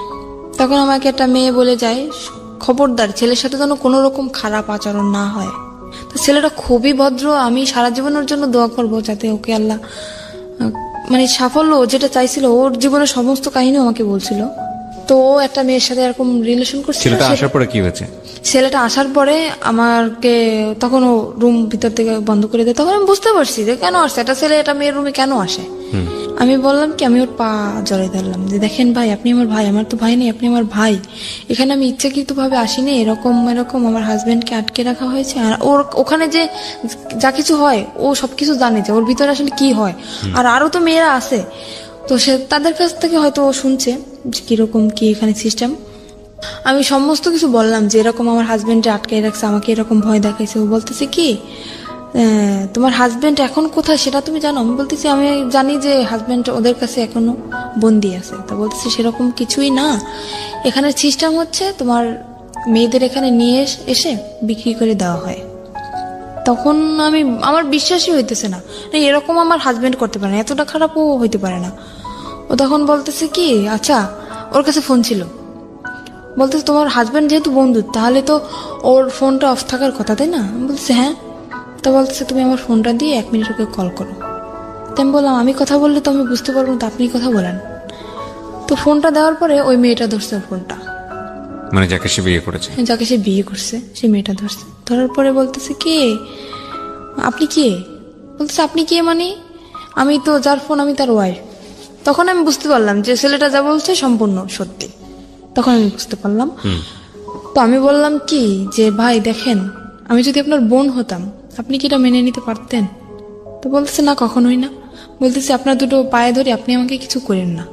S1: তখন আমাকে একটা মেয়ে বলে যায়, খবরদার ছেলের সাথে যেন কোনো রকম খারাপ আচরণ না হয়। তো ছেলেটা খুবই ভদ্র, আমি সারা জীবনের জন্য দোয়া করব যাতে ওকে আল্লাহ মানে সাফল্য যেটা চাইছিল, ওর জীবনের সমস্ত কাহিনী আমাকে বলছিল। তো ও একটা মেয়ের সাথে এরকম রিলেশন করছিল।
S2: ছেলেটা আসার পরে কি হয়েছে?
S1: ছেলেটা আসার পরে আমাকে তখন ও রুম ভিতর থেকে বন্ধ করে দেয়। তখন আমি বুঝতে পারছি যে কেন আসছে একটা ছেলে এটা মেয়ের রুমে কেন আসে। আমি বললাম কি, আমি ওর পা জড়াই ধরলাম যে দেখেন ভাই, আপনি আমার ভাই, আমার তো ভাই নেই, আপনি আমার ভাই। এখানে আমি ইচ্ছাকৃত ভাবে আসিনি, এরকম আমার হাজবেন্ডকে আটকে রাখা হয়েছে। আর ওর ওখানে যে যা কিছু হয় ও সবকিছু জানে যে ওর ভিতরে আসলে কি হয়। আর আরো তো মেয়েরা আছে, তো সে তাদের কাছ থেকে হয়তো ও শুনছে যে কিরকম কি এখানে সিস্টেম। আমি সমস্ত কিছু বললাম যে এরকম আমার হাজবেন্ডে আটকাই রাখছে, আমাকে এরকম ভয় দেখাইছে। ও বলতেছে কি, তোমার হাজবেন্ড এখন কোথায় সেটা তুমি জানো? আমি বলতেছি আমি জানি যে হাজবেন্ড ওদের কাছে এখনো বন্দি আছে। তা বলতেছে সেরকম কিছুই না, এখানে সিস্টেম হচ্ছে তোমার মেয়েদের এখানে নিয়ে এসে বিক্রি করে দেওয়া হয়। তখন আমার বিশ্বাসই হইতেছে না, এরকম আমার হাজবেন্ড করতে পারে না, এতটা খারাপও হইতে পারে না। ও তখন বলতেছে কি, আচ্ছা ওর কাছে ফোন ছিল, বলতেছে তোমার হাজবেন্ড যেহেতু বন্ধু তাহলে তো ওর ফোনটা অফ থাকার কথা, তাই না? আমি বলতেছি হ্যাঁ। তো বলতেছে তুমি আমার ফোনটা দিয়ে 1 মিনিট ওকে কল করো। তো আমি বললাম আমি কথা বললে তো আমি বুঝতে পারবো না, তো আপনি কথা বলেন। তো ফোনটা দেওয়ার পরে ওই মেয়েটা ধরছে ফোনটা,
S2: মানে যাকে সে বিয়ে করেছে,
S1: যাকে সে বিয়ে করছে সেই মেয়েটা ধরছে। ধরার পরে বলতেছে কে, আপনি কে? বলতেছে আপনি কে মানে? আমি তো যার ফোন আমি তার ওয়াইফ। তখন আমি বুঝতে পারলাম যে ছেলেটা যা বলছে সম্পূর্ণ সত্যি। তখন আমি বুঝতে পারলাম। তো আমি বললাম কি যে ভাই দেখেন, আমি যদি আপনার বোন হতাম আপনি কি এটা মেনে নিতে পারতেন? তো বলতেছে না, কখনোই না। বলতেছে আপনার দুটো পায়ে ধরে আপনি আমাকে কিছু করেন না।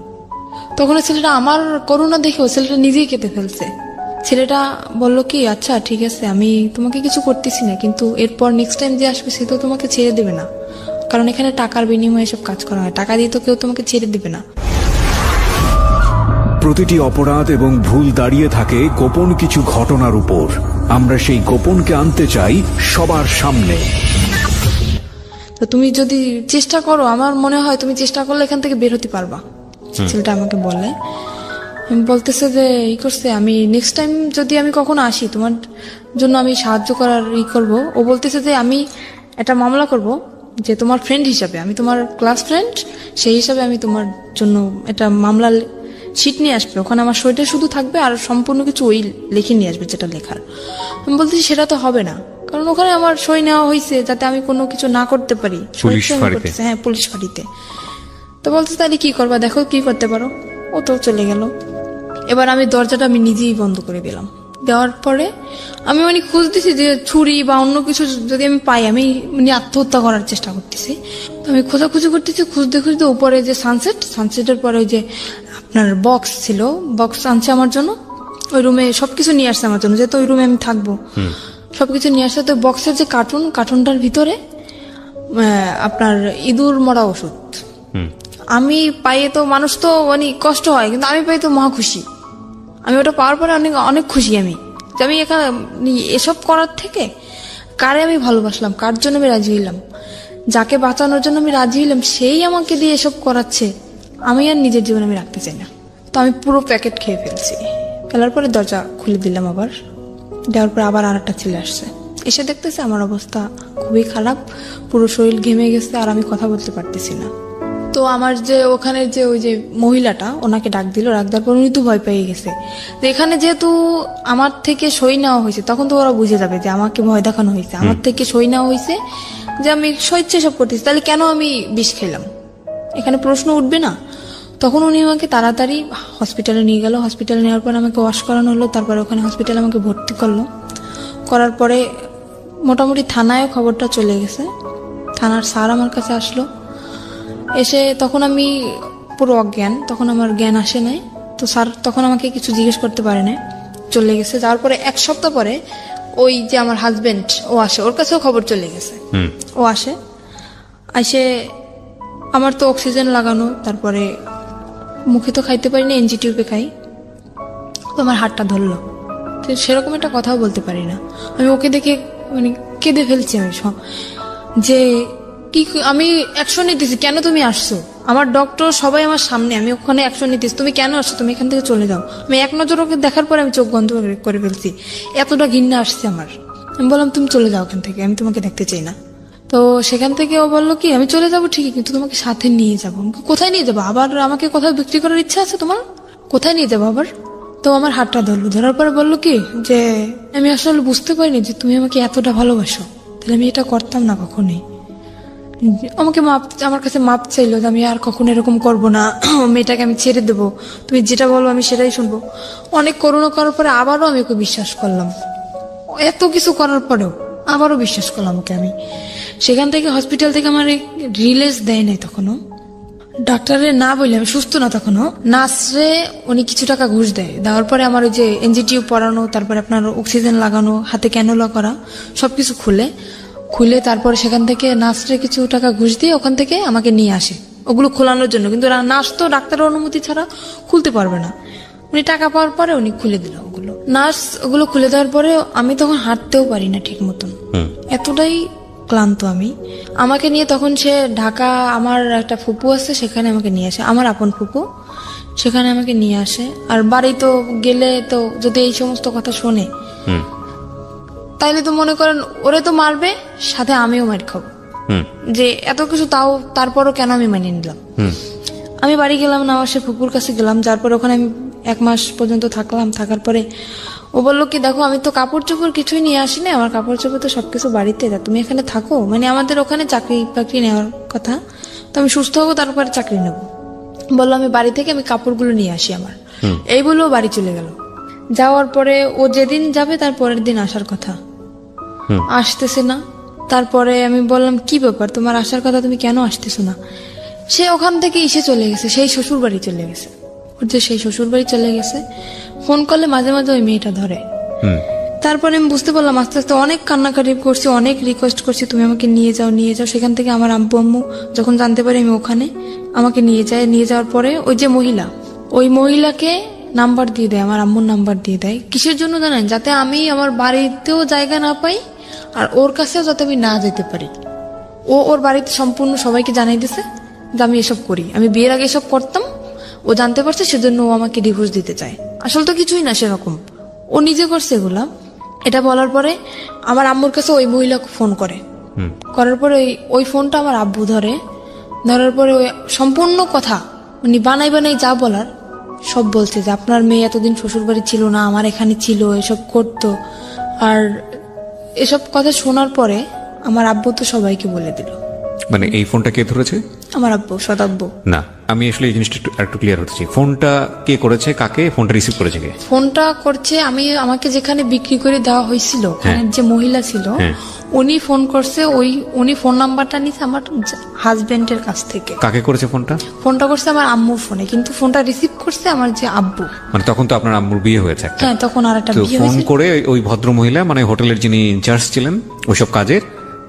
S1: তখন ছেলেটা আমার করুণা দেখেও ছেলেটা নিজেই কেঁদে ফেলছে। ছেলেটা বলল কি, আচ্ছা ঠিক আছে আমি তোমাকে কিছু করতেছি না, কিন্তু এরপর নেক্সট টাইম যে আসবে সে তো তোমাকে ছেড়ে দেবে না, কারণ এখানে টাকার বিনিময়ে সব কাজ করা হয়, টাকা দিয়ে তো কেউ তোমাকে ছেড়ে দেবে না।
S3: প্রতিটি অপরাধ এবং ভুল দাঁড়িয়ে থাকে গোপন কিছু ঘটনার উপর। আমরা সেই গোপনকে আনতে চাই সবার সামনে।
S1: তো তুমি যদি চেষ্টা করো, আমার মনে হয় তুমি চেষ্টা করলে এখান থেকে বের হতে পারবা। ছেলেটা আমাকে বলে, বলতেছে যে ই করছে, আমি নেক্সট টাইম যদি আমি কখনো আসি তোমার জন্য আমি সাহায্য করার করব। ও বলতেছে যে আমি একটা মামলা করব, যে তোমার ফ্রেন্ড হিসাবে, আমি তোমার ক্লাস ফ্রেন্ড, সেই হিসাবে আমি তোমার জন্য একটা মামলা শিট নিয়ে আসবে, ওখানে আমার সইটা শুধু থাকবে আর সম্পূর্ণ কিছু ওই লিখে নিয়ে আসবে যেটা লেখার। আমি বলতেছি সেটা তো হবে না, কারণ ওখানে আমার সই নেওয়া হয়েছে যাতে আমি কোনো কিছু না করতে পারি। হ্যাঁ, পুলিশ ফাঁড়িতে। তো বলতেছে তাহলে কি করবা, দেখো কি করতে পারো। ও তো চলে গেল। এবার আমি দরজাটা আমি নিজেই বন্ধ করে দিলাম। দেওয়ার পরে আমি খুঁজতেছি যে ছুরি বা অন্য কিছু যদি আমি পাই, আমি আত্মহত্যা করার চেষ্টা করতেছি। তো আমি খোঁজাখুঁজি করতেছি, খুঁজতে খুঁজতে উপরে যে সানসেটের পরে ওই যে আপনার বক্স ছিল, বক্স আনছে আমার জন্য, ওই রুমে সবকিছু নিয়ে আসছে আমার জন্য, যেহেতু ওই রুমে আমি থাকবো, সবকিছু নিয়ে আসছে। তো বক্সের যে কার্টুনটার ভিতরে আপনার ইঁদুর মরা ওষুধ। আমি পাইয়ে তো মানুষ তো কষ্ট হয়, কিন্তু আমি পাই তো মহা খুশি। আমি ওটা পাওয়ার পরে অনেক অনেক খুশি আমি, যে আমি এখানে এসব করার থেকে কারে আমি ভালোবাসলাম, কার জন্য আমি রাজি হইলাম, যাকে বাঁচানোর জন্য আমি রাজি হইলাম সেই আমাকে দিয়ে এসব করাচ্ছে, আমি আর নিজের জীবন আমি রাখতে চাই না। তো আমি পুরো প্যাকেট খেয়ে ফেলছি। ফেলার পরে দরজা খুলে দিলাম আবার। দেওয়ার পরে আবার আর একটা ছেলে আসছে, এসে দেখতেছে আমার অবস্থা খুবই খারাপ, পুরো শরীর ঘেমে গেছে আর আমি কথা বলতে পারতেছি না। তো আমার যে ওখানে যে ওই যে মহিলাটা, ওনাকে ডাক দিল, ডাক দেওয়ার পর উনি তো ভয় পেয়ে গেছে যে এখানে যেহেতু আমার থেকে সই নেওয়া হয়েছে, তখন তো ওরা বুঝে যাবে যে আমাকে ভয় দেখানো হয়েছে, আমার থেকে সই নেওয়া হয়েছে যে আমি স্বেচ্ছায় সব করতেছি, তাহলে কেন আমি বিষ খেলাম, এখানে প্রশ্ন উঠবে না। তখন উনি আমাকে তাড়াতাড়ি হসপিটালে নিয়ে গেল। হসপিটালে নেওয়ার পর আমাকে ওয়াশ করানো হলো, তারপরে ওখানে হসপিটালে আমাকে ভর্তি করলো। করার পরে মোটামুটি থানায় খবরটা চলে গেছে, থানার স্যার আমার কাছে আসলো। এসে তখন আমি পুরো অজ্ঞান, তখন আমার জ্ঞান আসে নাই। তো স্যার তখন আমাকে কিছু জিজ্ঞেস করতে পারে না, চলে গেছে। যাওয়ার পরে 1 সপ্তাহ পরে ওই যে আমার হাজবেন্ড ও আসে, ওর কাছেও খবর চলে গেছে। ও আসে আমার তো অক্সিজেন লাগানো, তারপরে মুখে তো খাইতে পারি না, এনজি টিউবে খাই। তো আমার হাতটা ধরলো, তো সেরকম একটা কথাও বলতে পারি না। আমি ওকে দেখে কেঁদে ফেলছি আমি, যে কি আমি অ্যাকশন নিতেছি, কেন তুমি আসছো? আমার ডক্টর সবাই আমার সামনে, আমি ওখানে অ্যাকশন নিতেছি, তুমি কেন আসছো? তুমি এখান থেকে চলে যাও। আমি এক নজর ওকে দেখার পরে আমি চোখ বন্ধ করে ফেলছি, এতটা ঘৃণা আসছে আমার। আমি বললাম তুমি চলে যাও এখান থেকে, আমি তোমাকে দেখতে চাই না। তো সেখান থেকে ও বললো কি আমি চলে যাবো ঠিকই, কিন্তু তোমাকে সাথে নিয়ে যাবো। কোথায় নিয়ে যাবো? আবার আমাকে কোথাও বিক্রি করার ইচ্ছা আছে তোমার? কোথায় নিয়ে যাবো আবার? তো আমার হাতটা ধরলো, ধরার পরে বললো কি যে আমি আসলে বুঝতে পারিনি যে তুমি আমাকে এতটা ভালোবাসো, তাহলে আমি এটা করতাম না কখনোই। আমাকে আমার কাছে মাপ চাইলো যে আমি আর কখনো এরকম করবো না, মেয়েটাকে আমি ছেড়ে দেবো, তুমি যেটা বলবো আমি সেটাই শুনবো। অনেক করুণা করার পরে আবারও আমি ওকে বিশ্বাস করলাম, এত কিছু করার পরেও আবারও বিশ্বাস করলাম ওকে আমি। সেখান থেকে হসপিটাল থেকে আমার রিলিজ দেয় নাই তখনও, ডাক্তারের না বললে আমি সুস্থ না তখনও। নার্সরে উনি কিছু টাকা ঘুষ দেয়, দেওয়ার পরে আমার ওই যে এনজিটিউ পরানো, তারপরে আপনার অক্সিজেন লাগানো, হাতে ক্যানোলা করা, সবকিছু খুলে তারপরে সেখান থেকে নার্সরে কিছু টাকা ঘুষ দিয়ে ওখান থেকে আমাকে নিয়ে আসে ওগুলো খোলানোর জন্য। কিন্তু নার্স তো ডাক্তারের অনুমতি ছাড়া খুলতে পারবে না। উনি টাকা পাওয়ার পরে উনি খুলে দিল ওগুলো। নার্স ওগুলো খুলে দেওয়ার পরে আমি তখন হাঁটতেও পারি না ঠিক মতন, এতটাই ক্লান্ত আমি। আমাকে নিয়ে তখন সে ঢাকা, আমার একটা ফুপু আছে সেখানে আমাকে নিয়ে আসে, আমার আপন ফুপু, সেখানে আমাকে নিয়ে আসে। আর বাড়ি তো গেলে তো যদি এই সমস্ত কথা শোনে তাইলে তো মনে করেন ওরে তো মারবে, সাথে আমিও মার খাবো, যে এত কিছু তাও তারপরও কেন আমি মানিয়ে নিলাম। আমি বাড়ি গেলাম না, আমার সে ফুপুর কাছে গেলাম, যার পরে ওখানে আমি 1 মাস পর্যন্ত থাকলাম। থাকার পরে ও বললো কি দেখো আমি তো কাপড় চোপড় কিছুই নিয়ে আসিনি, আমার কাপড় চোপড় তো সবকিছু বাড়িতে, তুমি এখানে থাকো, মানে আমাদের ওখানে চাকরি বাকরি নেওয়ার কথা, তো আমি সুস্থ হবো তারপরে চাকরি নেবো। বললো আমি বাড়ি থেকে আমি কাপড়গুলো নিয়ে আসি আমার, এই বলেও বাড়ি চলে গেল। যাওয়ার পরে ও যেদিন যাবে তার পরের দিন আসার কথা, আসতেছে না। তারপরে আমি বললাম কি ব্যাপার তোমার আসার কথা, তুমি কেন আসতেছো না? সে ওখান থেকে এসে চলে গেছে, সেই শ্বশুর বাড়ি চলে গেছে, ওর যে সেই শ্বশুর বাড়ি চলে গেছে। ফোন করলে মাঝে মাঝে ওই মেয়েটা ধরে। তারপরে আমি বুঝতে পারলাম আস্তে আস্তে, অনেক কান্নাকাটি করছি, অনেক রিকোয়েস্ট করছি তুমি আমাকে নিয়ে যাও নিয়ে যাও। সেখান থেকে আমার আব্বু আম্মু যখন জানতে পারি আমি ওখানে, আমাকে নিয়ে যায়। নিয়ে যাওয়ার পরে ওই যে মহিলা, ওই মহিলাকে নাম্বার দিয়ে দেয়, আমার আম্মুর নাম্বার দিয়ে দেয়। কিসের জন্য জানেন? যাতে আমি আমার বাড়িতেও জায়গা না পাই আর ওর কাছেও যাতে আমি না যেতে পারি। ও ওর বাড়িতে সম্পূর্ণ সবাইকে জানাই দিছে যে আমি এসব করি, আমি বিয়ের আগে এসব করতাম, ও জানতে পারছে সেজন্য ও আমাকে ডিভোর্স দিতে চায়। আসলে তো কিছুই না সেরকম, ও নিজে করছে এগুলা। এটা বলার পরে আমার আম্মুর কাছে ওই মহিলা ফোন করে, করার পরে ওই ফোনটা আমার আব্বু ধরে। ধরার পরে ওই সম্পূর্ণ কথা উনি বানাই যা বলার সব বলছে, যে আপনার মেয়ে এতদিন শ্বশুর বাড়ি ছিল না, আমার এখানে ছিল, এসব করতো। আর এসব কথা শোনার পরে আমার আব্বু তো সবাইকে বলে দিল।
S2: মানে এই ফোনটা কে ধরেছে?
S1: আমার আব্বু, সদাব্বু।
S2: না, আমি আসলে এই জিনিসটা একটু ক্লিয়ার হতে চাই। ফোনটা কে করেছে, কাকে ফোনটা রিসিভ করেছে কে?
S1: ফোনটা করছে আমাকে যেখানে বিক্রি করে দেওয়া হয়েছিল, যে মহিলা ছিল উনি ফোন করছে। উনি ফোন নাম্বারটা নিছে আমার হাজবেন্ডের কাছ থেকে।
S2: কাকে করেছে ফোনটা?
S1: ফোনটা করছে আমার আম্মুর ফোনে, কিন্তু ফোনটা রিসিভ করছে আমার যে আব্বু।
S2: মানে তখন তো আপনার আম্মুর বিয়ে হয়েছে?
S1: হ্যাঁ, তখন আর একটা বিয়ে
S2: হয়েছে। ফোন করে ওই ভদ্র মহিলা, মানে হোটেলের যিনি ইনচার্জ ছিলেন ওইসব কাজের,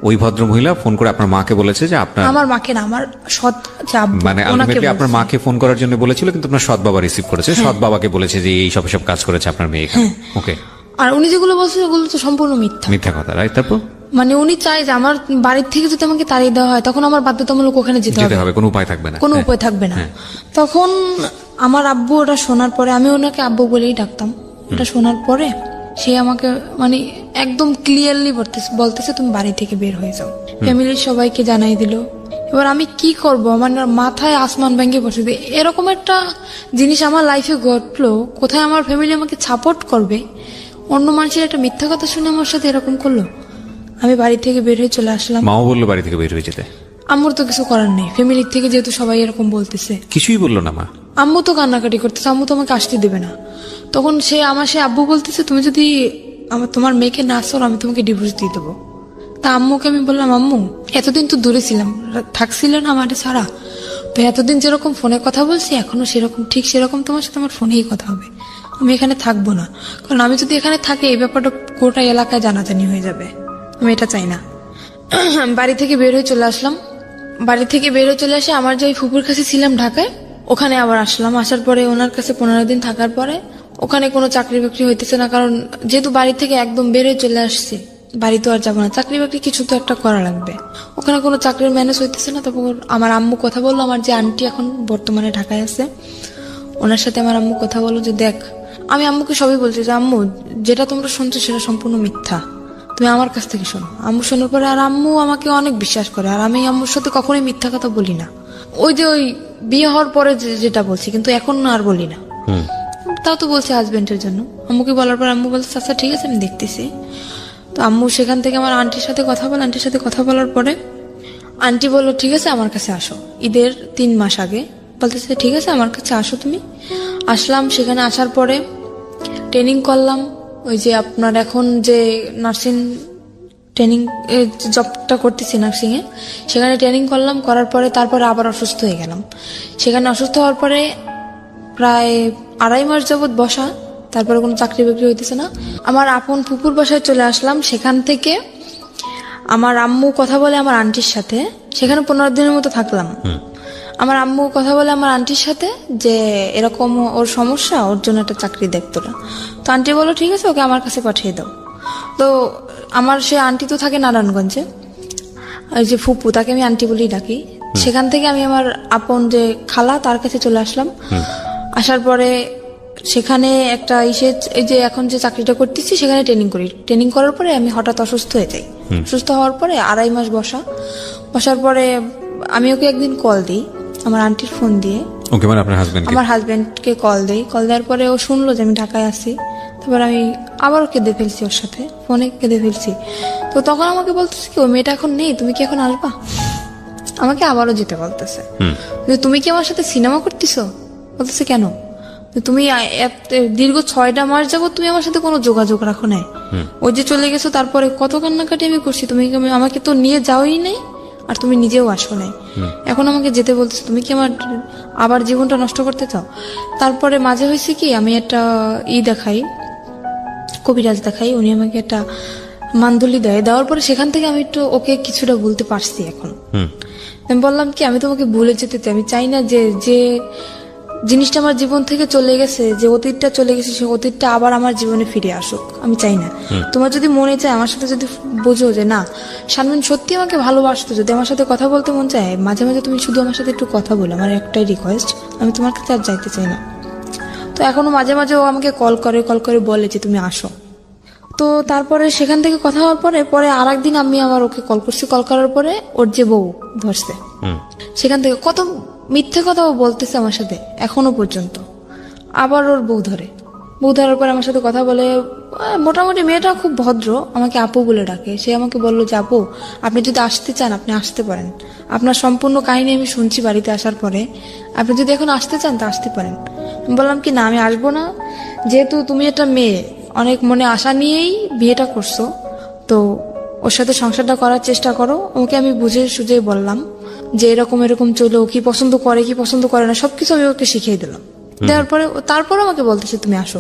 S2: ওই ভদ্র মহিলা ফোন করে আপনার মাকে বলেছে যে আপনার,
S1: আমার মাকে না, আমার সৎ যে আব্বু,
S2: মানে আলটিমেটলি আপনার মাকে ফোন করার জন্য বলেছিল, কিন্তু আপনার সৎ বাবা রিসিভ করেছে। সৎ বাবাকে বলেছে যে এই সব কাজ করেছে আপনার মেয়ে এখানে। ওকে। আর
S1: উনি যেগুলো বলছে ওগুলো তো সম্পূর্ণ মিথ্যা
S2: কথা, রাইট? তারপর
S1: মানে উনি চায় যে আমার বাড়ির থেকে যদি আমাকে তাড়িয়ে দেওয়া হয় তখন আমার বাধ্যতামূলক ওখানে যেতে হবে,
S2: কোনো উপায় থাকবে না,
S1: কোনো উপায় থাকবে না। তখন আমার আব্বু ওটা শোনার পরে, আমি ওনাকে আব্বু বলেই ডাকতাম, ওটা শোনার পরে সে আমাকে মানে একদম ক্লিয়ারলি বলতেছে তুমি বাড়ি থেকে বের হয়ে যাও। ফ্যামিলির সবাইকে জানাই দিল। এবার আমি কি করব, আমার মাথায় আসমান ভেঙে পড়ছে। এরকম একটা জিনিস আমার লাইফে ঘটলো, কোথায় আমার ফ্যামিলি আমাকে সাপোর্ট করবে, অন্য মানুষের একটা মিথ্যা কথা শুনে আমার সাথে এরকম করলো। আমি বাড়ি থেকে বের হয়ে চলে আসলাম।
S2: মাও বললো বাড়ি থেকে বের হয়ে যেতে?
S1: আম্মুর তো কিছু করার নেই, ফ্যামিলির থেকে যেহেতু সবাই এরকম বলতেছে।
S2: কিছুই বললো না মা?
S1: আম্মু তো কান্নাকাটি করতেছে, আম্মু তো আমাকে আসতে দেবে না। তখন সে আব্বু বলতেছে তুমি যদি তোমার মেয়েকে না সর আমি তোমাকে ডিভোর্স দিয়ে দেবো। তা আম্মুকে আমি বললাম আম্মু এতদিন তো দূরে ছিলাম, থাকছিল না আমার ছাড়া, তো এতদিন যেরকম ফোনে কথা বলছি এখনো সেরকম, ঠিক সেরকম তোমার সাথে আমার ফোনেই কথা হবে, আমি এখানে থাকবো না। কারণ আমি যদি এখানে থাকি এই ব্যাপারটা গোটা এলাকায় জানাজানি হয়ে যাবে, আমি এটা চাই না। বাড়ি থেকে বের হয়ে চলে আসলাম। বাড়ি থেকে বের হয়ে চলে আসে আমার যে ফুপুর কাছে ছিলাম ঢাকায়, ওখানে আবার আসলাম। আসার পরে ওনার কাছে 15 দিন থাকার পরে ওখানে কোনো চাকরি বাকরি হইতেছে না, কারণ যেহেতু বাড়ি থেকে একদম বের হয়ে চলে আসছি, বাড়িতে আর যাবো না, চাকরি বাকরি কিছু তো একটা করা লাগবে। ওখানে কোনো চাকরির ম্যানেজ হইতেছে না। তারপর আমার আম্মু কথা বললো, আমার যে আন্টি এখন বর্তমানে ঢাকায় আছে, ওনার সাথে আমার আম্মু কথা বললো যে দেখ, আমি আম্মুকে সবই বলছি যে আম্মু যেটা তোমরা শুনছো সেটা সম্পূর্ণ মিথ্যা, তুমি আমার কাছ থেকে শোনো। আম্মু শোনার পরে আর আম্মু আমাকে অনেক বিশ্বাস করে, আর আমি আম্মুর সাথে কখনোই মিথ্যা কথা বলি না। ওই বিয়ে হওয়ার পরে যেটা বলছি, কিন্তু এখন আর বলি না। তাও তো বলছি হাজবেন্ডের জন্য। আম্মুকে বলার পর আম্মু বলছে আচ্ছা ঠিক আছে আমি দেখতেছি। তো আম্মু সেখান থেকে আমার আন্টির সাথে কথা বলে, আন্টির সাথে কথা বলার পরে আন্টি বললো ঠিক আছে আমার কাছে আসো। ঈদের 3 মাস আগে বলতেছে ঠিক আছে আমার কাছে আসো তুমি। আসলাম, সেখানে আসার পরে ট্রেনিং করলাম। ওই যে আপনার এখন যে নার্সিং ট্রেনিং জবটা করতেছি নার্সিংয়ে, সেখানে ট্রেনিং করলাম, করার পরে তারপরে আবার অসুস্থ হয়ে গেলাম। সেখানে অসুস্থ হওয়ার পরে প্রায় 2.5 মাস যাবৎ বসা, তারপরে কোনো চাকরি বাকরি হইতেছে না। আমার আপন ফুপুর বাসায় চলে আসলাম। সেখান থেকে আমার আম্মু কথা বলে আমার আন্টির সাথে, সেখানে 15 দিনের মতো থাকলাম। আমার আম্মু কথা বলে আমার আন্টির সাথে যে এরকম ওর সমস্যা, ওর জন্য একটা চাকরি দেখতো না। তো আন্টি বললো ঠিক আছে ওকে আমার কাছে পাঠিয়ে দাও। তো আমার সে আন্টি তো থাকে নারায়ণগঞ্জে, ওই যে ফুপু, তাকে আমি আন্টি বলেই ডাকি। সেখান থেকে আমি আমার আপন যে খালা তার কাছে চলে আসলাম। আসার পরে সেখানে একটা এই যে এখন যে চাকরিটা করতেছি সেখানে ট্রেনিং করি। ট্রেনিং করার পরে আমি হঠাৎ অসুস্থ হয়ে যাই। অসুস্থ হওয়ার পরে 2.5 মাস বসার পরে আমি ওকে একদিন কল দিই আমার আন্টির ফোন দিয়ে।
S2: ওকে, মানে আপনার হাজবেন্ড? আমার
S1: হাজবেন্ডকে কল দেই। কল দেওয়ার পরে ও শুনলো যে আমি ঢাকায় আছি। তারপর আমি আবারও কেঁদে ফেলছি, ওর সাথে ফোনে কেঁদে ফেলছি। তো তখন আমাকে বলতেছে কি, ও মেয়েটা এখন নেই, তুমি কি এখন আসবা? আমাকে আবারও যেতে বলতেছে যে তুমি কি আমার সাথে সিনেমা করতেছো? বলতেছে কেন, তুমি দীর্ঘ 6টা মাস যাবো তুমি আমার সাথে কোনো যোগাযোগ রাখো নাই। ওই যে চলে গেছো তারপরে কত কান্নাকাটি আমি করছি, তুমি আমাকে তো নিয়ে যাওই নাই, আর তুমি নিজেও আসো নাই, এখন আমাকে যেতে বলতেছো, তুমি কি আমার আবার জীবনটা নষ্ট করতে চাও? তারপরে মাঝে হয়েছে কি, আমি একটা দেখাই, কবিরাজ দেখাই, উনি আমাকে একটা মান্ডলি দেওয়ার পরে সেখান থেকে আমি একটু ওকে কিছুটা বলতে পারছি। এখন আমি বললাম কি, আমি তোমাকে ভুলে যেতে চাই, আমি চাই না যে জিনিসটা আমার জীবন থেকে চলে গেছে, যে অতীতটা চলে গেছে, সে অতীতটা আবার আমার জীবনে ফিরে আসুক, আমি চাই না। তোমার যদি মনে চায় আমার সাথে, যদি বোঝো যে না শারমিন সত্যি আমাকে ভালোবাসতো, যদি আমার সাথে কথা বলতে মন চায়, মাঝে মাঝে তুমি শুধু আমার সাথে একটু কথা বলো, আমার একটাই রিকোয়েস্ট, আমি তোমার কাছে আর যাইতে চাই না। তো এখনো মাঝে মাঝে ও আমাকে কল করে বলে যে তুমি আসো। তো তারপরে সেখান থেকে কথা হওয়ার পরে আর একদিন আমি আবার ওকে কল করছি। কল করার পরে ওর যে বউ ধরছে, সেখান থেকে কত মিথ্যে কথা ও বলতেছে আমার সাথে এখনো পর্যন্ত। আবার ওর বউ ধরার পর আমার সাথে কথা বলে। মোটামুটি মেয়েটা খুব ভদ্র, আমাকে আপু বলে ডাকে। সে আমাকে বললো যে আপু, আপনি যদি আসতে চান আপনি আসতে পারেন, আপনার সম্পূর্ণ কাহিনী আমি শুনছি বাড়িতে আসার পরে, আপনি যদি এখন আসতে চান তা আসতে পারেন। বললাম কি না, আমি আসবো না, যেহেতু তুমি একটা মেয়ে অনেক মনে আশা নিয়েই বিয়েটা করছো, তো ওর সাথে সংসারটা করার চেষ্টা করো। ওকে আমি বুঝে সুঝে বললাম যে এরকম চলো, কি পছন্দ করে কি পছন্দ করে না সবকিছু আমি ওকে শিখিয়ে দিলাম। দেওয়ার পরে তারপরে আমাকে বলতেছে তুমি আসো।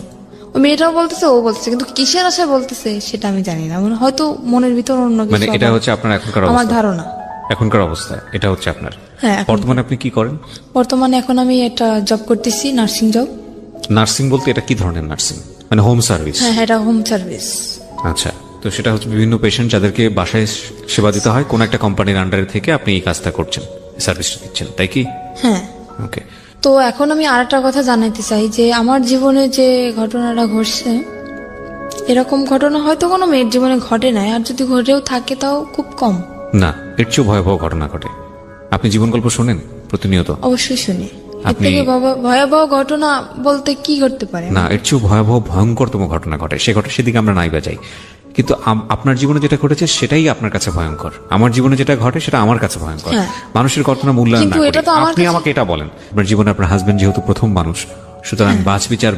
S1: ও মেয়েটাও বলতেছে, ও বলতেছে, কিন্তু কিসের আশায় বলতেছে সেটা আমি জানি না, মানে হয়তো মনের ভিতর অন্য কিছু।
S2: মানে এটা হচ্ছে আপনার এখনকার অবস্থা? আমার ধারণা এখনকার অবস্থা এটা হচ্ছে আপনার।
S1: হ্যাঁ।
S2: বর্তমানে আপনি কি করেন?
S1: বর্তমানে এখন আমি একটা জব করতেছি, নার্সিং জব।
S2: নার্সিং বলতে এটা কি ধরনের নার্সিং? মানে হোম সার্ভিস?
S1: হ্যাঁ, এটা হোম সার্ভিস।
S2: আচ্ছা, তো সেটা হচ্ছে বিভিন্ন পেশেন্ট যাদেরকে বাসায় সেবা দিতে হয়, কোন একটা কোম্পানির আন্ডারে থেকে আপনি এই কাজটা করছেন, সার্ভিসটা দিচ্ছেন, তাই কি?
S1: হ্যাঁ।
S2: ওকে।
S1: তো এখন আমি আরেকটা কথা জানাইতে চাই যে আমার জীবনে যে ঘটনাটা ঘটছে, এরকম ঘটনা হয়তো কোনো মেয়ের জীবনে ঘটে নাই, আর যদি ঘটেও থাকে তাও খুব কম।
S2: না, এর চেয়েও ভয়াবহ ঘটনা ঘটে। আপনি জীবন গল্প শোনেন প্রতিনিয়ত?
S1: অবশ্যই শুনি। ভয়াবহ ঘটনা বলতে কি ঘটতে পারে?
S2: না, এর চেয়েও ভয়াবহ ভয়ঙ্করতম ঘটনা ঘটে, সেদিকে আমরা নাই বাজাই। কিন্তু আপনার জীবনে যেটা ঘটেছে সেটাই আপনার কাছে ভয়ঙ্কর, আমার জীবনে যেটা ঘটে সেটা আমার কাছে ভয়ঙ্কর। মানুষের ঘটনা মূল্যায়ন না করে আপনি আমাকে এটা বলেন, আপনার জীবনে আপনার হাজবেন্ড যেহেতু প্রথম মানুষ, সুতরাং বাছ বিচার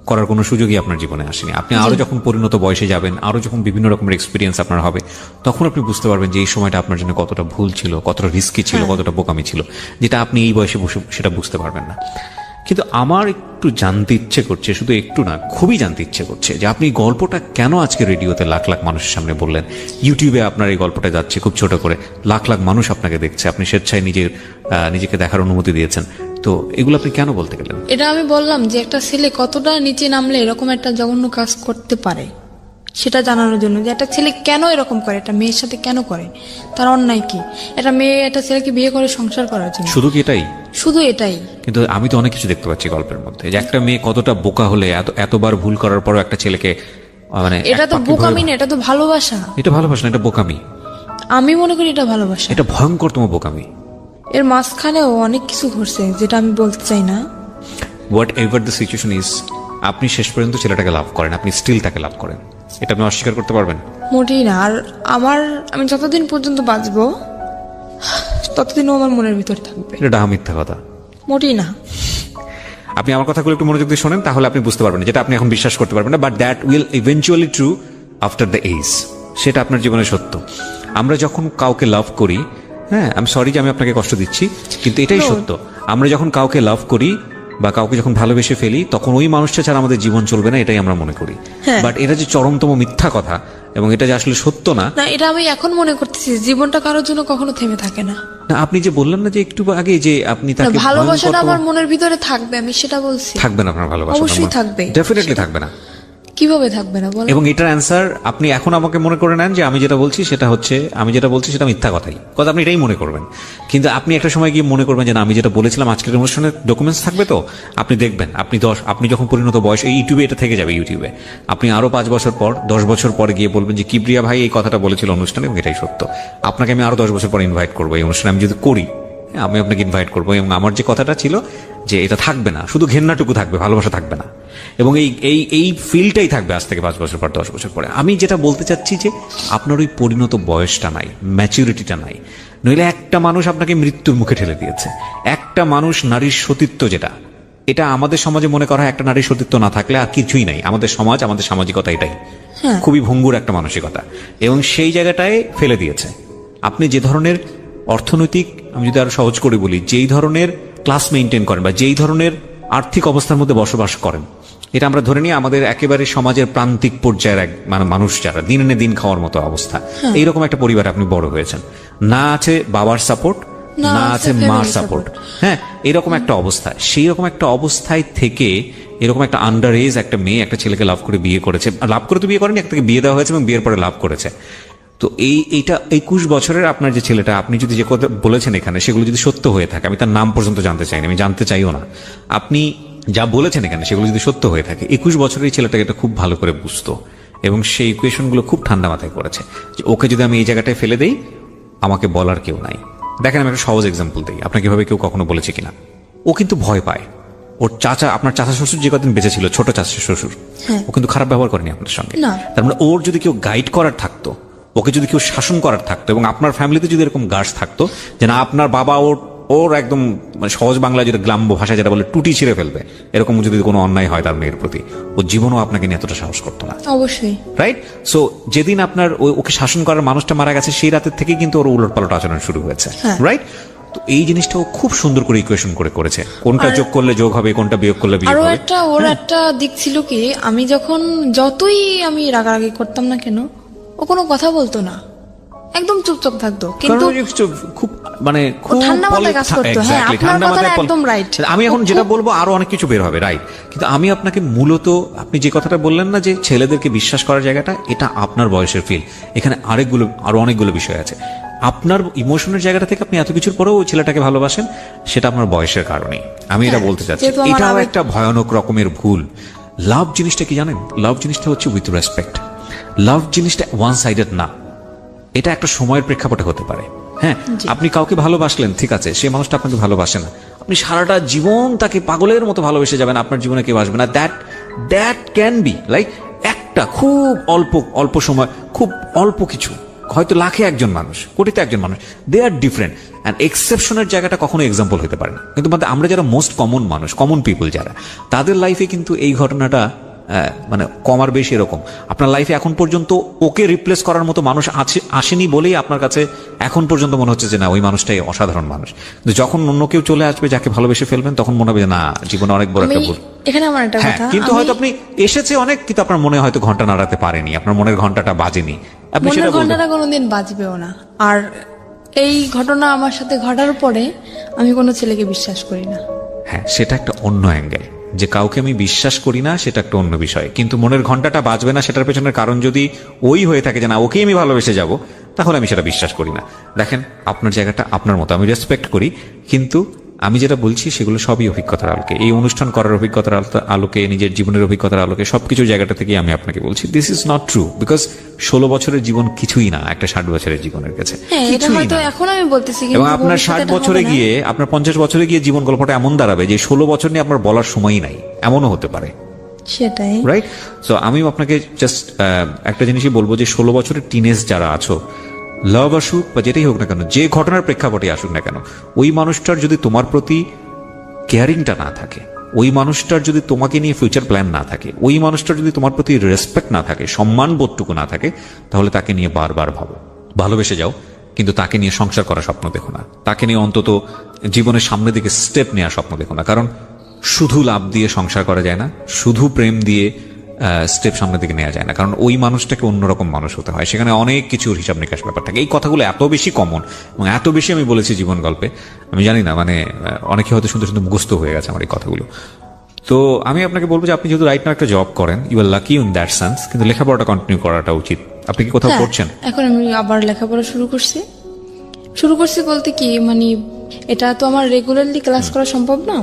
S2: করার কোনো সুযোগই আপনার জীবনে আসেনি। আপনি আরো যখন পরিণত বয়সে যাবেন, আরো যখন বিভিন্ন রকমের এক্সপিরিয়েন্স আপনার হবে, তখন আপনি বুঝতে পারবেন যে এই সময়টা আপনার জন্য কতটা ভুল ছিল, কতটা রিস্কি ছিল, কতটা বোকামি ছিল, যেটা আপনি এই বয়সে বসে সেটা বুঝতে পারবেন না। কিন্তু আমার একটু জানতে ইচ্ছে করছে, শুধু একটু না, খুবই জানতে ইচ্ছে করছে যে আপনি গল্পটা কেন আজকে রেডিওতে লাখ লাখ মানুষের সামনে বললেন, ইউটিউবে আপনার এই গল্পটা যাচ্ছে খুব ছোট করে, লাখ লাখ মানুষ আপনাকে দেখছে, আপনি স্বেচ্ছায় নিজেকে দেখার অনুমতি দিয়েছেন, তো এগুলো আপনি কেন বলতে গেলেন?
S1: এটা আমি বললাম যে একটা ছেলে কতটা নিচে নামলে এরকম একটা জঘন্য কাজ করতে পারে, সেটা জানানোর জন্য যে একটা ছেলে কেন এরকম করে, একটা মেয়ের সাথে কেন করে, তার অন্যায় কি। একটা মেয়ে একটা ছেলেকে বিয়ে করে সংসার করার জন্য,
S2: শুধু কি এটাই?
S1: শুধু এটাই।
S2: কিন্তু আমি তো অনেক কিছু দেখতে পাচ্ছি গল্পের মধ্যে, যে একটা মেয়ে কতটা বোকা হলে এতবার ভুল করার পরও একটা ছেলেকে মানে
S1: এটা তো বোকামি না, এটা তো ভালোবাসা।
S2: এটা ভালোবাসা না, এটা বোকামি।
S1: আমি মনে করি এটা ভালোবাসা।
S2: এটা ভয়ঙ্করতম বোকামি।
S1: এর মাঝখানেও অনেক কিছু ঘটছে যেটা আমি বলতে চাই না।
S2: What ever the situation is, আপনি শেষ পর্যন্ত ছেলেটাকে লাভ করেন, আপনি স্টিল তাকে লাভ করেন, এটা আপনি অস্বীকার করতে পারবেন?
S1: মোটেই না। আর আমি যতদিন পর্যন্ত বাঁচবো ততদিনও আমার মনের ভিতর থাকবে।
S2: এটা ডাহা মিথ্যা কথা।
S1: মোটেই না।
S2: আপনি আমার কথাগুলো একটু মনোযোগ দিয়ে শোনেন, তাহলে আপনি বুঝতে পারবেন, যেটা আপনি এখন বিশ্বাস করতে পারবেন না, but that will eventually true after the age. সেটা আপনার জীবনে সত্য। আমরা যখন কাউকে লাভ করি, হ্যাঁ, আমি সরি যে আমি আপনাকে কষ্ট দিচ্ছি, কিন্তু এটাই সত্য। আমরা যখন কাউকে লাভ করি বা কাউকে যখন ভালোবেসে ফেলি, তখন ওই মানুষটা ছাড়া আমাদের জীবন চলবে না, এটাই আমরা মনে করি। বাট এটা যে চরমতম মিথ্যা কথা এবং এটা যে আসলে সত্য না,
S1: এটা আমি এখন মনে করতেছি। জীবনটা কারোর জন্য কখনো থেমে থাকে না।
S2: আপনি যে বললেন না যে একটু আগে যে আপনি তাকে
S1: ভালোবাসাটা আমার মনের ভিতরে থাকবে, আমি সেটা বলছি।
S2: থাকবে না আপনার ভালোবাসা?
S1: অবশ্যই থাকবে,
S2: ডেফিনেটলি থাকবে না।
S1: কিভাবে থাকবে না বলেন?
S2: এবং এটার অ্যান্সার আপনি এখন আমাকে মনে করে নেন যে আমি যেটা বলছি সেটা মিথ্যা কথাই, কথা আপনি এটাই মনে করবেন। কিন্তু আপনি একটা সময় গিয়ে মনে করবেন যে না, আমি যেটা বলেছিলাম আজকের অনুষ্ঠানের ডকুমেন্টস থাকবে, তো আপনি দেখবেন, আপনি যখন পরিণত বয়স, এই ইউটিউবে এটা থেকে যাবে, ইউটিউবে আপনি আরো 5 বছর পর 10 বছর পরে গিয়ে বলবেন যে কিবরিয়া ভাই এই কথাটা বলেছিল অনুষ্ঠানে এবং এটাই সত্য। আপনাকে আমি আরো 10 বছর পর ইনভাইট করবো এই অনুষ্ঠানে, আমি যদি করি, আমি আপনাকে ইনভাইট করবো, এবং আমার যে কথাটা ছিল যে এটা থাকবে না, শুধু ঘেন্নাটুকু থাকবে, ভালোবাসা থাকবে না, এবং এই ফিলটাই থাকবে আজ থেকে 5 বছর পর, 10 বছর পরে। আমি যেটা বলতে চাচ্ছি যে আপনার ওই পরিণত বয়সটা নাই, ম্যাচুরিটিটা নাই। নইলে একটা মানুষ আপনাকে মৃত্যুর মুখে ঠেলে দিয়েছে। একটা মানুষ, নারীর সতীত্ব যেটা, এটা আমাদের সমাজে মনে করা হয় একটা নারীর সতীত্ব না থাকলে আর কিছুই নাই। আমাদের সমাজ, আমাদের সামাজিকতা এটাই, খুবই ভঙ্গুর একটা মানসিকতা, এবং সেই জায়গাটায় ফেলে দিয়েছে। আপনি যে ধরনের অর্থনৈতিক, আমি যদি আরো সহজ করে বলি, যেই ধরনের ক্লাস মেনটেন করেন বা যেই ধরনের আর্থিক অবস্থার মধ্যে বসবাস করেন, এটা আমরা ধরে নিই আমাদের একেবারে সমাজের প্রান্তিক পর্যায়ের এক মানুষ যারা দিনে দিন খাওয়ার মতো অবস্থা, এইরকম একটা পরিবারে আপনি বড় হয়েছেন, না আছে বাবার সাপোর্ট, না আছে মার সাপোর্ট, হ্যাঁ, এরকম একটা অবস্থা। সেই রকম একটা অবস্থায় থেকে এরকম একটা আন্ডার এজ একটা মেয়ে একটা ছেলেকে লাভ করে বিয়ে করেছে, লাভ করে তো বিয়ে করেনি, একটাকে বিয়ে দেওয়া হয়েছে এবং বিয়ের পরে লাভ করেছে। তো এইটা 21 বছরের আপনার যে ছেলেটা, আপনি যদি যে কথা বলেছেন এখানে সেগুলো যদি সত্য হয়ে থাকে, আমি তার নাম পর্যন্ত জানতে চাই না, আমি জানতে চাইও না, আপনি যা বলেছেন এখানে সেগুলো যদি সত্য হয়ে থাকে, 21 বছরের এই ছেলেটাকে এটা খুব ভালো করে বুঝতো এবং সেই ইকুয়েশনগুলো খুব ঠান্ডা মাথায় করেছে যে ওকে যদি আমি এই জায়গাটায় ফেলে দেই, আমাকে বলার কেউ নাই। দেখেন, আমি একটা সহজ এক্সাম্পল দিই, আপনাকে এভাবে কেউ কখনো বলেছে কিনা। ও কিন্তু ভয় পায়। ওর চাচা, আপনার চাচা শ্বশুর যে কদিন বেঁচে ছিল, ছোট চাচা শ্বশুর, ও কিন্তু খারাপ ব্যবহার করেনি আপনার সঙ্গে। তার মানে ওর যদি কেউ গাইড করার থাকতো, ওকে যদি কেউ শাসন করার থাকতো, এবং আপনার ফ্যামিলিতে যদি এরকম গার্ডস থাকতো যে না, আপনার বাবা ওর একদম মানে সহজ বাংলায় যেটা গ্রাম্য ভাষায় যেটা বলে টুটি ছিঁড়ে ফেলবে, এরকম যদি কোনো অন্যায় হয় তার মেয়ের প্রতি, ও জীবনও আপনাকে নিয়ে এতটা সাহস করতো না।
S1: অবশ্যই,
S2: রাইট? সো যেদিন আপনার ওকে শাসন করার মানুষটা মারা গেছে, সেই রাতের থেকেই কিন্তু ওর উলটপালট আচরণ শুরু হয়েছে, রাইট? তো এই জিনিসটাও খুব সুন্দর করে ইকুয়েশন করে করেছে, কোনটা যোগ করলে যোগ হবে, কোনটা বিয়োগ করলে বিয়োগ হবে।
S1: ওর একটা দিক ছিল কি, আমি যখন যতই আমি রাগারাগি করতাম না কেন, ও কোনো কথা বলতো না, একদম চুপচাপ থাকতো, কিন্তু
S2: খুব মানে খুব
S1: ঠান্ডা মাথায় কাজ করতো। হ্যাঁ, আপনার কথাটা একদম রাইট।
S2: আমি এখন যেটা বলবো আরো অনেক কিছু বের হবে, রাইট? কিন্তু আমি আপনাকে মূলত, আপনি যে কথাটা বললেন না যে ছেলেদেরকে বিশ্বাস করার জায়গাটা, এটা আপনার বয়সের ফিল। এখানে আরো অনেকগুলো বিষয় আছে। আপনার ইমোশনের জায়গাটা থেকে আপনি এত কিছুর পরেও ওই ছেলেটাকে ভালোবাসেন, সেটা আপনার বয়সের কারণে। আমি এটা বলতে চাচ্ছি, এটাও একটা ভয়ানক রকমের ভুল। লাভ জিনিসটা কি জানেন? লাভ জিনিসটা হচ্ছে উইথ রেসপেক্ট। লাভ জিনিসটা ওয়ান সাইডেড না, এটা একটা সময়ের প্রেক্ষাপটে হতে পারে। হ্যাঁ, আপনি কাউকে ভালোবাসলেন, ঠিক আছে, সেই মানুষটা আপনাকে ভালোবাসে না, আপনি সারাটা জীবন তাকে পাগলের মতো ভালোবেসে যাবেন, আপনার জীবনে কেউ আসবে না। দ্যাট ক্যান বি লাইক একটা খুব অল্প সময়, খুব অল্প কিছু, হয়তো লাখে একজন মানুষ, কোটিতে একজন মানুষ, দে আর ডিফারেন্ট। অ্যান্ড এক্সেপশনের জায়গাটা কখনো এক্সাম্পল হতে পারে না। কিন্তু আমরা যারা মোস্ট কমন মানুষ, কমন পিপল যারা, তাদের লাইফে কিন্তু এই ঘটনাটা মানে কম আর বেশি এরকম। আপনার লাইফে এখন পর্যন্ত ওকে রিপ্লেস করার মতো মানুষ আসেনি বলেই আপনার কাছে এখন পর্যন্ত মনে হচ্ছে যে না, ওই মানুষটাই অসাধারণ মানুষ। কিন্তু যখন অন্য কেউ চলে আসবে যাকে ভালোবেসে ফেলবেন, তখন মনে হবে যে না, জীবনে অনেক বড় একটা ভুল।
S1: এখানে আমার একটা কথা,
S2: কিন্তু হয়তো আপনি এসেছে অনেক, কিন্তু আপনার মনে হয়তো ঘন্টা নাড়াতে পারেনি, আপনার মনের ঘন্টাটা বাজেনি, আপনি সেটা
S1: ঘন্টাটা কোনোদিন বাজবেও না। আর এই ঘটনা আমার সাথে ঘটার পরে আমি কোনো ছেলেকে বিশ্বাস করি না।
S2: হ্যাঁ, সেটা একটা অন্য অ্যাঙ্গেল। যে কাউকে আমি বিশ্বাস করি না সেটা একটা অন্য বিষয়, কিন্তু মনের ঘন্টাটা বাজবে না সেটার পেছনের কারণ যদি ওই হয়ে থাকে যে না ওকেই আমি ভালোবেসে যাব, তাহলে আমি সেটা বিশ্বাস করি না। দেখেন, আপনার জায়গাটা আপনার মতো, আমি রেসপেক্ট করি, কিন্তু আমি যেটা বলছি সেগুলো সবই অভিজ্ঞতার আলোকে, এই অনুষ্ঠান করার অভিজ্ঞতার আলোকে, নিজের জীবনের অভিজ্ঞতার আলোকে, সবকিছু জায়গাটা থেকে আমি আপনাকে বলছি this is not true, because 16 বছরের জীবন কিছুই না একটা 60 বছরের জীবনের কাছে,
S1: হ্যাঁ, এটা
S2: কিছুই
S1: হয়তো
S2: না।
S1: এখন আমি বলতেছি,
S2: এবং
S1: কিন্তু
S2: আপনার
S1: ভবিষ্যতে
S2: 60
S1: এটা
S2: বছরে
S1: হবে না।
S2: গিয়ে, আপনার 50 বছরে গিয়ে জীবন গল্পটা এমন দাঁড়াবে যে 16 বছর নিয়ে আপনার বলার সময়ই নাই, এমনও হতে পারে,
S1: সেটাই।
S2: রাইট? সো আমি আপনাকে জাস্ট একটা জিনিসই বলবো যে 16 বছরের টিনেজ যারা আছো, লাভ আসুক বা যেটাই হোক না কেন, যে ঘটনার প্রেক্ষাপটে আসুক না কেন, ওই মানুষটার যদি তোমার প্রতি কেয়ারিংটা না থাকে, ওই মানুষটার যদি তোমাকে নিয়ে ফিউচার প্ল্যান না থাকে, ওই মানুষটার যদি তোমার প্রতি রেসপেক্ট না থাকে, সম্মান বোধটুকু না থাকে, তাহলে তাকে নিয়ে বারবার ভাবো, ভালোবেসে যাও, কিন্তু তাকে নিয়ে সংসার করার স্বপ্ন দেখো না, তাকে নিয়ে অন্তত জীবনের সামনের দিকে স্টেপ নেওয়ার স্বপ্ন দেখো না। কারণ শুধু লাভ দিয়ে সংসার করা যায় না, শুধু প্রেম দিয়ে স্টেপ সামনের দিকে নেওয়া যায় না, কারণ ওই মানুষটাকে অন্যরকম মানুষ হতে হয়, সেখানে অনেক কিছুর হিসাব নিকাশ ব্যাপার থাকে। এই কথাগুলো এত বেশি কমন এবং এত বেশি আমি বলেছি জীবন গল্পে, আমি জানি না, মানে অনেকে হয়তো সুন্দর সুন্দর মুখস্থ হয়ে গেছে আমার এই কথাগুলো। তো আমি আপনাকে বলবো যে আপনি যেহেতু রাইট নাও একটা জব করেন, you are lucky in that sense, কিন্তু লেখাপড়াটা কন্টিনিউ করাটা উচিত। আপনি কি কোথাও
S1: হ্যাঁ,
S2: পড়ছেন?
S1: এখন আমি আবার লেখাপড়া শুরু করছি বলতে কি, মানে এটা তো আমার রেগুলারলি ক্লাস করা সম্ভব না,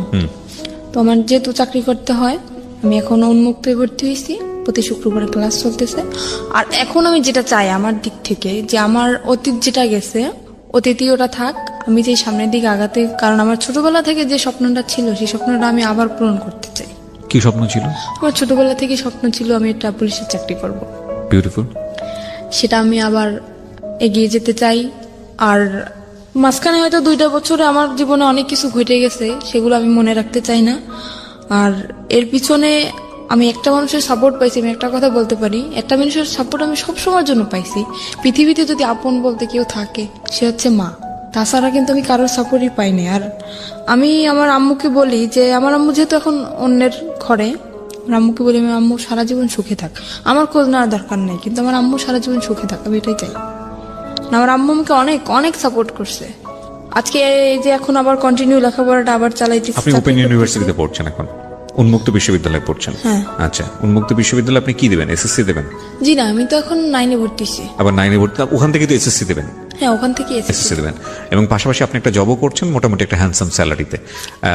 S1: তো আমার যেহেতু চাকরি করতে হয়, আমি এখন উন্মুক্ত ভর্তি হয়েছি, প্রতি শুক্রবারে ক্লাস চলতেছে। আর এখন আমি যেটা চাই আমার দিক থেকে, যে আমার অতীত যেটা গেছে অতীতই ওটা থাক, আমি যে সামনের দিকে আগাতে, কারণ আমার ছোটবেলা থেকে যে স্বপ্নটা ছিল সেই স্বপ্নটা আমি আবার পূরণ করতে চাই।
S2: কি স্বপ্ন ছিল?
S1: আমার ছোটবেলা থেকে স্বপ্ন ছিল আমি একটা পুলিশের চাকরি করব,
S2: বিউটিফুল।
S1: সেটা আমি আবার এগিয়ে যেতে চাই। আর মাঝখানে হয়তো 2টা বছরে আমার জীবনে অনেক কিছু ঘটে গেছে, সেগুলো আমি মনে রাখতে চাই না। আর এর পিছনে আমি একটা মানুষের সাপোর্ট পাইছি, আমি একটা কথা বলতে পারি, একটা মানুষের সাপোর্ট আমি সব সময়ের জন্য পাইছি। পৃথিবীতে যদি আপন বলতে কেউ থাকে সে হচ্ছে মা, তাছাড়া কিন্তু আমি কারোর সাপোর্টই পাইনি। আর আমি আমার আম্মুকে বলি যে, আমার আম্মু যেহেতু এখন অন্যের ঘরে, আমার আম্মুকে বলি আমি আম্মু সারা জীবন সুখে থাক, আমার খোঁজ নেওয়ার দরকার নেই, কিন্তু আমার আম্মু সারা জীবন সুখে থাক, আমি এটাই চাই। আমার আম্মু আমাকে অনেক অনেক সাপোর্ট করছে। আজকে এই যে এখন আবার কন্টিনিউ লেখাপড়াটা আবার চালাইতেছি।
S2: আপনি ওপেন ইউনিভার্সিটিতে পড়ছেন এখন, উন্মুক্ত বিশ্ববিদ্যালয়ে পড়ছেন?
S1: হ্যাঁ।
S2: আচ্ছা, উন্মুক্ত বিশ্ববিদ্যালয়ে আপনি কি দেবেন? এসএসসি দেবেন?
S1: জি না, আমি তো এখন 9-এ ভর্তি হয়েছি।
S2: আবার 9-এ ভর্তি, ওখান থেকে তো এসএসসি দেবেন?
S1: হ্যাঁ, ওখান থেকে
S2: এসএসসি দেবেন, এবং পাশাপাশি আপনি একটা জবও করছেন মোটামুটি একটা হ্যান্ডসাম স্যালারিতে।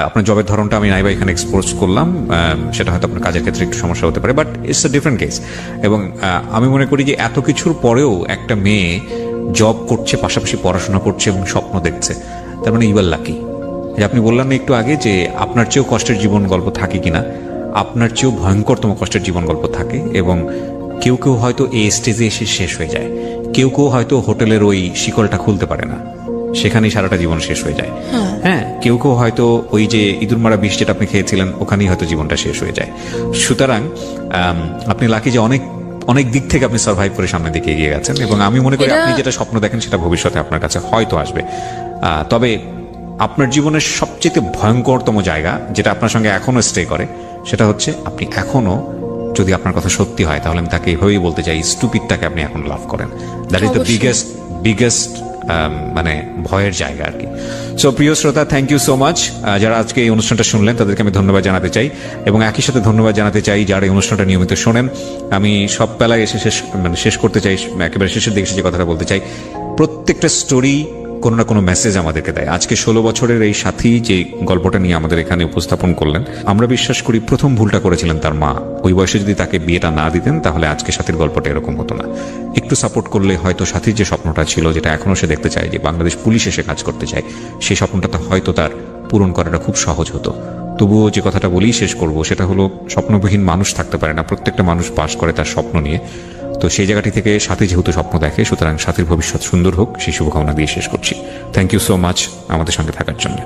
S2: আপনার জবের ধরনটা আমি নাইবা এখানে এক্সপোজ করলাম, সেটা হয়তো আপনার কাজের ক্ষেত্রে একটু সমস্যা হতে পারে, but it's a different case. এবং আমি মনে করি যে এত কিছুর পরেও একটা মেয়ে জব করছে, পাশাপাশি পড়াশোনা করছে এবং স্বপ্ন দেখছে, তার মানে ইউ আর লাকি। যে আপনি বললেন না একটু আগে যে আপনার চেয়েও কষ্টের জীবন গল্প থাকে কিনা, আপনার চেয়েও ভয়ঙ্করতম কষ্টের জীবন গল্প থাকে, এবং কেউ কেউ হয়তো এই স্টেজে এসে শেষ হয়ে যায়, কেউ কেউ হয়তো হোটেলের ওই শিকলটা খুলতে পারে না, সেখানেই সারাটা জীবন শেষ হয়ে যায়। হ্যাঁ, কেউ কেউ হয়তো ওই যে ইঁদুর মারা বিষ যেটা আপনি খেয়েছিলেন ওখানেই হয়তো জীবনটা শেষ হয়ে যায়। সুতরাং আপনি লাকি যে অনেক অনেক দিক থেকে আপনি সার্ভাইভ করে সামনের দিকে এগিয়ে গেছেন, এবং আমি মনে করি আপনি যেটা স্বপ্ন দেখেন সেটা ভবিষ্যতে আপনার কাছে হয়তো আসবে। তবে আপনার জীবনের সবচেয়ে ভয়ঙ্করতম জায়গা যেটা আপনার সঙ্গে এখনো স্টে করে, সেটা হচ্ছে আপনি এখনো, যদি আপনার কথা সত্যি হয় তাহলে আমি তাকে এভাবেই বলতে চাই, স্টুপিডটাকে আপনি এখন লাভ করেন। দ্যাট ইজ দ্য বিগেস্ট মানে ভয়ের জায়গা আর কি। সো প্রিয় শ্রোতা, থ্যাংক ইউ সো মাচ। যারা আজকে এই অনুষ্ঠানটা শুনলেন তাদেরকে আমি ধন্যবাদ জানাতে চাই, এবং একই সাথে ধন্যবাদ জানাতে চাই যারা এই অনুষ্ঠানটা নিয়মিত শোনেন। আমি সব বেলায় এসে শেষ করতে চাই, একেবারে শেষের দিকে যে কথাটা বলতে চাই, প্রত্যেকটা স্টোরি কোনো না কোনো মেসেজ আমাদেরকে দেয়। আজকে 16 বছরের এই সাথী যে গল্পটা নিয়ে আমাদের এখানে উপস্থাপন করলেন, আমরা বিশ্বাস করি প্রথম ভুলটা করেছিলেন তার মা। ওই বয়সে যদি তাকে বিয়েটা না দিতেন তাহলে আজকে সাথীর গল্পটা এরকম হতো না। একটু সাপোর্ট করলে হয়তো সাথীর যে স্বপ্নটা ছিল, যেটা এখনো সে দেখতে চায়, যে বাংলাদেশ পুলিশ এসে কাজ করতে চায়, সেই স্বপ্নটাতে হয়তো তার পূরণ করাটা খুব সহজ হতো। তবুও যে কথাটা বলেই শেষ করব, সেটা হলো স্বপ্নবিহীন মানুষ থাকতে পারে না, প্রত্যেকটা মানুষ বাস করে তার স্বপ্ন নিয়ে। তো সেই জায়গাটি থেকে সাথী যেহেতু স্বপ্ন দেখে, সুতরাং সাথীর ভবিষ্যৎ সুন্দর হোক সেই শুভকামনা দিয়ে শেষ করছি। থ্যাংক ইউ সো মাচ আমাদের সঙ্গে থাকার জন্য।